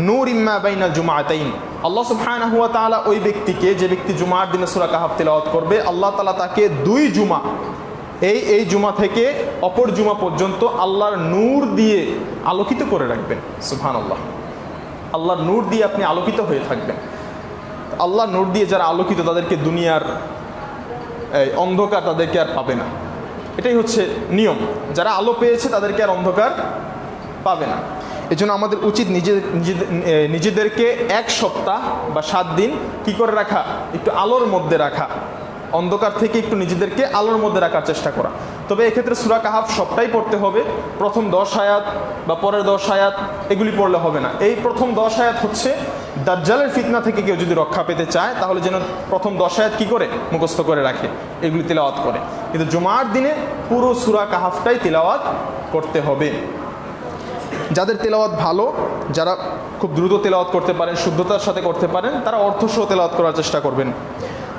নূরিম মা বাইনাল জুমআতাইন। আল্লাহ সুবহানাহু ওয়া তাআলা ওই ব্যক্তিকে, যে ব্যক্তি জুমার দিনে সূরা কাহাফ তিলাওয়াত করবে, আল্লাহ তাআলা তাকে 2 জুমা, এই জুমা থেকে অপর জুমা পর্যন্ত আল্লাহর নূর দিয়ে আলোকিত করে রাখবেন। সুবহানাল্লাহ, আল্লাহর নূর দিয়ে আপনি আলোকিত হয়ে থাকবেন। আল্লাহর নূর দিয়ে যারা আলোকিত, তাদেরকে দুনিয়ার অন্ধকার তাদেরকে আর পাবে না। এটাই হচ্ছে নিয়ম, যারা আলো পেয়েছে তাদেরকে আর অন্ধকার পাবে না। এজন্য আমাদের উচিত নিজেদেরকে 1 সপ্তাহ বা 7 দিন কি করে রাখা, একটু আলোর মধ্যে রাখা, অন্ধকার থেকে একটু নিজেদেরকে আলোর মধ্যে রাখার চেষ্টা করা। তবে এক্ষেত্রে সূরা কাহাফ সবটাই পড়তে হবে, প্রথম 10 আয়াত বা পরের 10 আয়াত এগুলি পড়লে হবে না। এই প্রথম 10 আয়াত হচ্ছে দাজ্জালের ফিতনা থেকে কেউ যদি রক্ষা পেতে চায়, তাহলে যেন প্রথম 10 আয়াত কি করে মুখস্থ করে রাখে, এগুলি তিলাওয়াত করে। কিন্তু জুমার দিনে পুরো সূরা কাহাফটাই তিলাওয়াত করতে হবে। যাদের তেলাওয়াত ভালো, যারা খুব দ্রুত তেলাওয়াত করতে পারেন, শুদ্ধতার সাথে করতে পারেন, তারা অর্থসহ তেলাওয়াত করার চেষ্টা করবেন।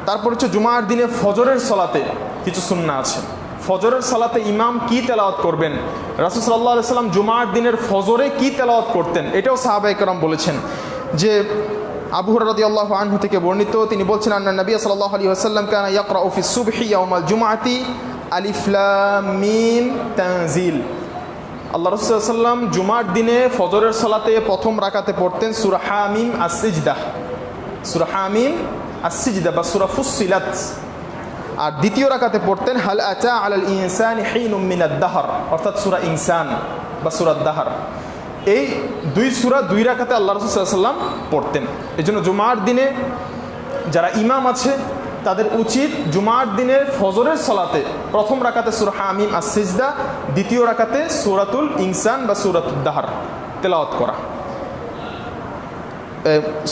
তারপর হচ্ছে জুমার দিনে ফজরের সালাতে কিছু সুন্নাহ আছে। ফজরের সালাতে ইমাম কি তেলাওয়াত করবেন, রাসূল সাল্লাল্লাহু আলাইহি ওয়াসাল্লাম জুমার দিনের ফজরে কি তেলাওয়াত করতেন, এটাও সাহাবায়ে কেরাম বলেছেন। যে আবু হুরায়রা রাদিয়াল্লাহু আনহু থেকে বর্ণিত, তিনি বলছেন আন্না নবী সাল্লাল্লাহু আলাইহি ওয়াসাল্লাম কানা ইয়াকরাউ ফিস সুবহি ইয়াউমাল জুমআতি আলিফ লাম মিম তানজিল। আল্লাহ রাসূল সাল্লাল্লাহু আলাইহি ওয়াসাল্লাম জুমার দিনে ফজরের সালাতে প্রথম রাকাতে পড়তেন সূরা হামিম আস-সিজদা, সূরা হামিম আস-সিজদা বা সূরা ফুসসিলাত। আর দ্বিতীয় রাকাতে পড়তেন হাল আতা আলাল ইনসানি হিনুম মিনাদ দাহর, অর্থাৎ সূরা ইনসান বা সূরা দাহর। এই 2 সূরা 2 রাকাতে আল্লাহ রাসূল সাল্লাল্লাহু আলাইহি ওয়াসাল্লাম পড়তেন। এজন্য জুমার দিনে যারা ইমাম আছে তাদের উচিত জুমার দিনের ফজরের সালাতে প্রথম রাকাতে সূরা হামিম আস-সিজদা, দ্বিতীয় রাকাতে সূরাতুল ইনসান বা সূরাতুদ দাহর তেলাওয়াত করা।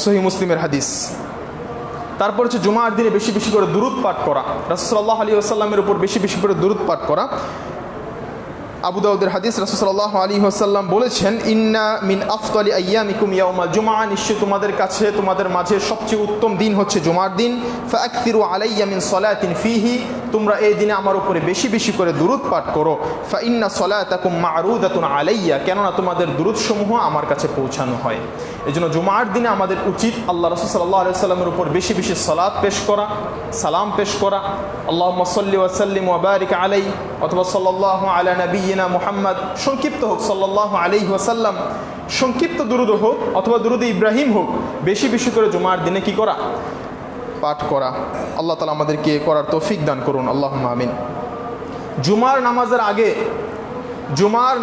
সহিহ মুসলিমের হাদিস। তারপর হচ্ছে জুমার দিনে বেশি বেশি করে দুরূদ পাঠ করা, রাসূল সাল্লাল্লাহু আলাইহি ওয়াসাল্লামের উপর বেশি বেশি করে দুরূদ পাঠ করা। আবু দাউদের হাদিস, রাসূল সাল্লাল্লাহু আলাইহি ওয়াসাল্লাম বলেছেন, ইন্না মিন আফদালি আইয়ামিকুম ইয়াউমাল জুমআ, নিশ্চয় তোমাদের কাছে তোমাদের মাঝে সবচেয়ে উত্তম দিন হচ্ছে জুমার দিন। ফাআকসিরু আলাইয়া মিন সলাতিন ফিহি, তোমরা এই দিনে আমার উপরে বেশি বেশি করে দুরূদ পাঠ করো। ফা ইন্না সলাতাকুম মা'রুদাতুন আলাইয়া, কেননা তোমাদের দুরূদ সমূহ আমার কাছে পৌঁছানো হয়। এজন্য জুমার দিনে আমাদের উচিত আল্লাহ রাসূল সাল্লাল্লাহু আলাইহি ওয়াসাল্লামের উপর বেশি বেশি সালাত পেশ করা, সালাম পেশ করা, আল্লাহুম্মা সাল্লি ওয়া সাল্লিম ওয়া বারিক আলাইহি, অথবা সাল্লাল্লাহু আলা নাবিয়িনা মুহাম্মদ, সংক্ষিপ্ত হোক সাল্লাল্লাহু আলাইহি ওয়াসাল্লাম, সংক্ষিপ্ত দুরূদ হোক অথবা দুরূদ ইব্রাহিম হোক, বেশি বেশি করে জুমার দিনে কি করা, পাঠ করা। আল্লাহ তাআলা আমাদেরকে করার তৌফিক দান করুন, আল্লাহুম্মা আমিন। জুমার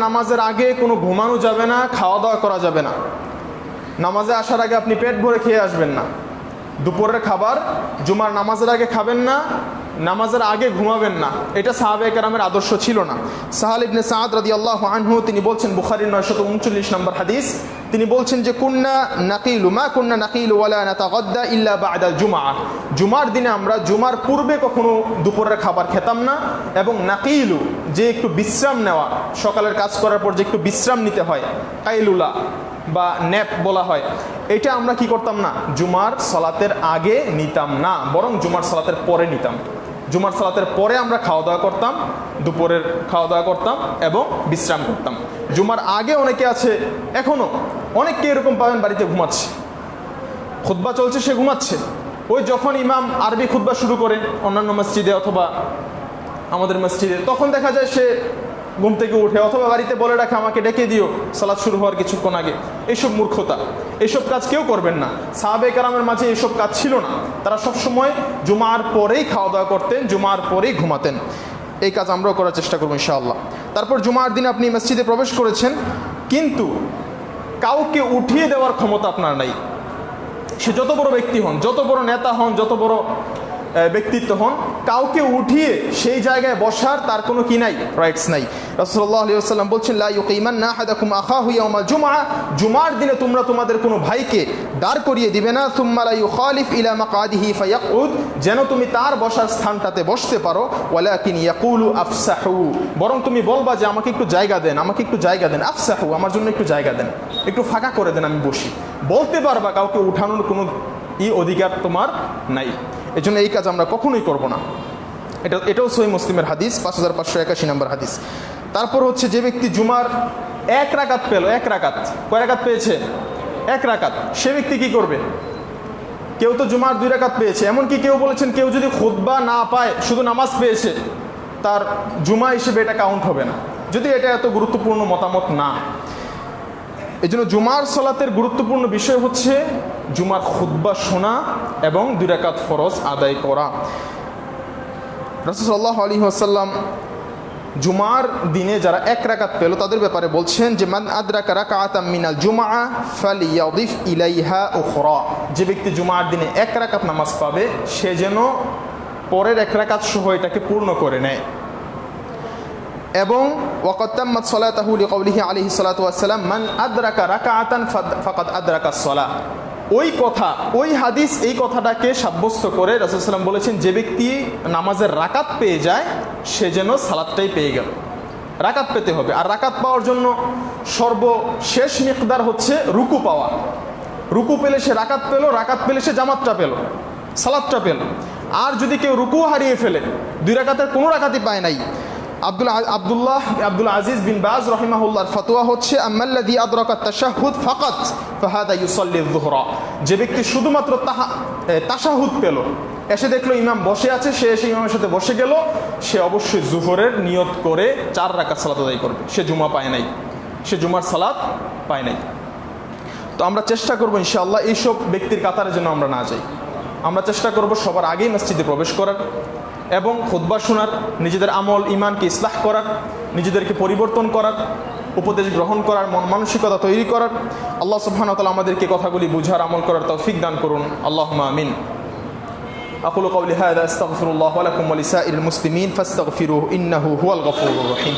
নামাজের আগে কোনো ঘুমানো যাবে না, খাওয়া দাওয়া করা যাবে না। নামাজে আসার আগে আপনি পেট ভরে খেয়ে আসবেন না। দুপুরের খাবার জুমার নামাজের আগে খাবেন না, নামাজের আগে ঘুমাবেন না। এটা সাহাবায়ে কেরামের আদর্শ ছিল না। সাহাল ইবনে সাদ রাদিয়াল্লাহু আনহু তিনি বলছেন, বুখারীর 939 নম্বর হাদিস, তিনি বলছেন যে কুন্না নাকিলু ওয়ালা নাতাগাদ্দা ইল্লা বা'দাল জুমআ, জুমার দিনে আমরা জুমার পূর্বে কখনো দুপুরের খাবার খেতাম না, এবং নাকিলু যে একটু বিশ্রাম নেওয়া, সকালের কাজ করার পর যে একটু বিশ্রাম নিতে হয়, কাইলুলা বা ন্যাপ বলা হয়, এটা আমরা কি করতাম না, জুমার সালাতের আগে নিতাম না, বরং জুমার সালাতের পরে নিতাম। জুমার সালাতের পরে আমরা খাওয়া দাওয়া করতাম, দুপুরের খাওয়া দাওয়া করতাম এবং বিশ্রাম করতাম। জুমার আগে অনেকে আছে, এখনও অনেককে এরকম পাবেন বাড়িতে ঘুমাচ্ছে, খুতবা চলছে, সে ঘুমাচ্ছে। ওই যখন ইমাম আরবি খুতবা শুরু করে অন্যান্য মসজিদে অথবা আমাদের মসজিদে, তখন দেখা যায় সে ঘুম থেকে উঠে অথবা বাড়িতে বলে রাখে আমাকে ডেকে দিও সালাত শুরু হওয়ার কিছুক্ষণ আগে। এইসব মূর্খতা, এইসব কাজ কেউ করবেন না। সাহাবায়ে কেরামের মাঝে এইসব কাজ ছিল না। তারা সবসময় জুমার পরেই খাওয়া দাওয়া করতেন, জুমার পরেই ঘুমাতেন। এই কাজ আমরাও করার চেষ্টা করবো ইনশাআল্লাহ। তারপর জুমার দিন আপনি মসজিদে প্রবেশ করেছেন, কিন্তু কাউকে উঠিয়ে দেওয়ার ক্ষমতা আপনার নাই। সে যত বড় ব্যক্তি হন, যত বড় নেতা হন, যত বড় ব্যক্তিত্ব হন, কাউকে উঠিয়ে সেই জায়গায় বসার তার কোনো কি নাই, রাইটস নাই। রাসূলুল্লাহ সাল্লাল্লাহু আলাইহি ওয়াসাল্লাম বলছেন, লা ইউকিমান্না আহাদাকুম আখাহু ইয়াওমাল জুমআ, জুমার দিনে তোমরা তোমাদের কোনো ভাইকে দাঁড় করিয়ে দিবে না, সুম্মা লা ইউখালিফ ইলা মাকাদিহি ফায়াকুদ, যেন তুমি তার বসার স্থানটাতে বসতে পারো, ওয়ালাকিন ইয়াকুলু আফসাহু, বরং তুমি বলবা যে আমাকে একটু জায়গা দেন, আমাকে একটু জায়গা দেন, আফসাহু, আমার জন্য একটু জায়গা দেন, একটু ফাঁকা করে দেন, আমি বসি। বলতে পারবা, কাউকে উঠানোর কোনো অধিকার তোমার নাই। এজন্য এই কাজ আমরা কখনোই করব না। এটাও সহিহ মুসলিমের হাদিস, 5581 নম্বর হাদিস। তারপর হচ্ছে, যে ব্যক্তি জুমার এক রাকাত পেল, এক রাকাত, কয় রাকাত পেয়েছে? এক রাকাত, সে ব্যক্তি কি করবে? কেউ তো জুমার 2 রাকাত পেয়েছে, এমনকি কেউ বলেছেন কেউ যদি খুতবা না পায়, শুধু নামাজ পেয়েছে, তার জুমা হিসেবে এটা কাউন্ট হবে না, যদি এটা এত গুরুত্বপূর্ণ মতামত না। এই জন্য জুমার সালাতের গুরুত্বপূর্ণ বিষয় হচ্ছে জুমার খুতবা শোনা এবং 2 রাকাত ফরজ আদায় করা। রাসূল সাল্লাল্লাহু আলাইহি ওয়াসাল্লাম জুমার দিনে যারা 1 রাকাত পেল তাদের ব্যাপারে বলছেন যে, মান আদরাকা রাকাতাম মিনাল জুমআ ফালিয়াদিফ ইলাইহা উখরা, যে ব্যক্তি জুমার দিনে 1 রাকাত নামাজ পাবে, সে যেন পরের 1 রাকাত সহ এটাকে পূর্ণ করে নেয়। এবং ওয়াকাদ তাম্মাত সালাতাহু লিকাউলিহি আলাইহিস সালাতু ওয়াস সালাম, মান আদরাকা রাকাতান ফাকাদ আদরাকাস সালাহ। ওই কথা, ওই হাদিস এই কথাটাকে সাব্যস্ত করে রাসূল সাল্লাল্লাহু আলাইহি ওয়াসাল্লাম বলেছেন, যে ব্যক্তি নামাজের রাকাত পেয়ে যায়, সে যেন সালাতটাই পেয়ে গেল। রাকাত পেতে হবে, আর রাকাত পাওয়ার জন্য সর্বশেষ মিকদার হচ্ছে রুকু পাওয়া। রুকু পেলে সে রাকাত পেল, রাকাত পেলে সে জামাতটা পেল, সালাতটা পেল। আর যদি কেউ রুকু হারিয়ে ফেলে, 2 রাকাতের কোনো রাকাতই পায় নাই, আব্দুল আজিজ বিন বাজ রহিমাহুল্লাহর ফতোয়া হচ্ছে, আম্মাল্লাযী আদরাকা তাশাহুদ ফাকাত ফাহাদা ইউসাল্লি যুহরা, যে ব্যক্তি শুধুমাত্র তাশাহুদ পেল, এসে দেখলো ইমাম বসে আছে, সে এসে ইমামের সাথে বসে গেল, সে অবশ্যই জুহরের নিয়ত করে 4 রাকাত সালাত আদায় করবে। সে জুমা পায় নাই, সে জুমার সালাত পায় নাই। তো আমরা চেষ্টা করবো ইনশাআল্লাহ এইসব ব্যক্তির কাতারে যেন আমরা না যাই। আমরা চেষ্টা করব সবার আগেই মসজিদে প্রবেশ করার এবং খুতবা শোনার, নিজেদের আমল ইমানকে ইসলাহ করার, নিজেদেরকে পরিবর্তন করার, উপদেশ গ্রহণ করার, মন মানসিকতা তৈরি করার। আল্লাহ সুবহানাহু ওয়া তাআলা আমাদেরকে কথাগুলি বুঝার, আমল করার তৌফিক দান করুন। আল্লাহুম্মা আমিন। আকুলু কাওলি হাযা আস্তাগফিরুল্লাহ ওয়া লাকুম ওয়া লিসাইরিল মুসলিমিন ফাস্তাগফিরুহু ইন্নাহু হুয়াল গফুরুর রহিম।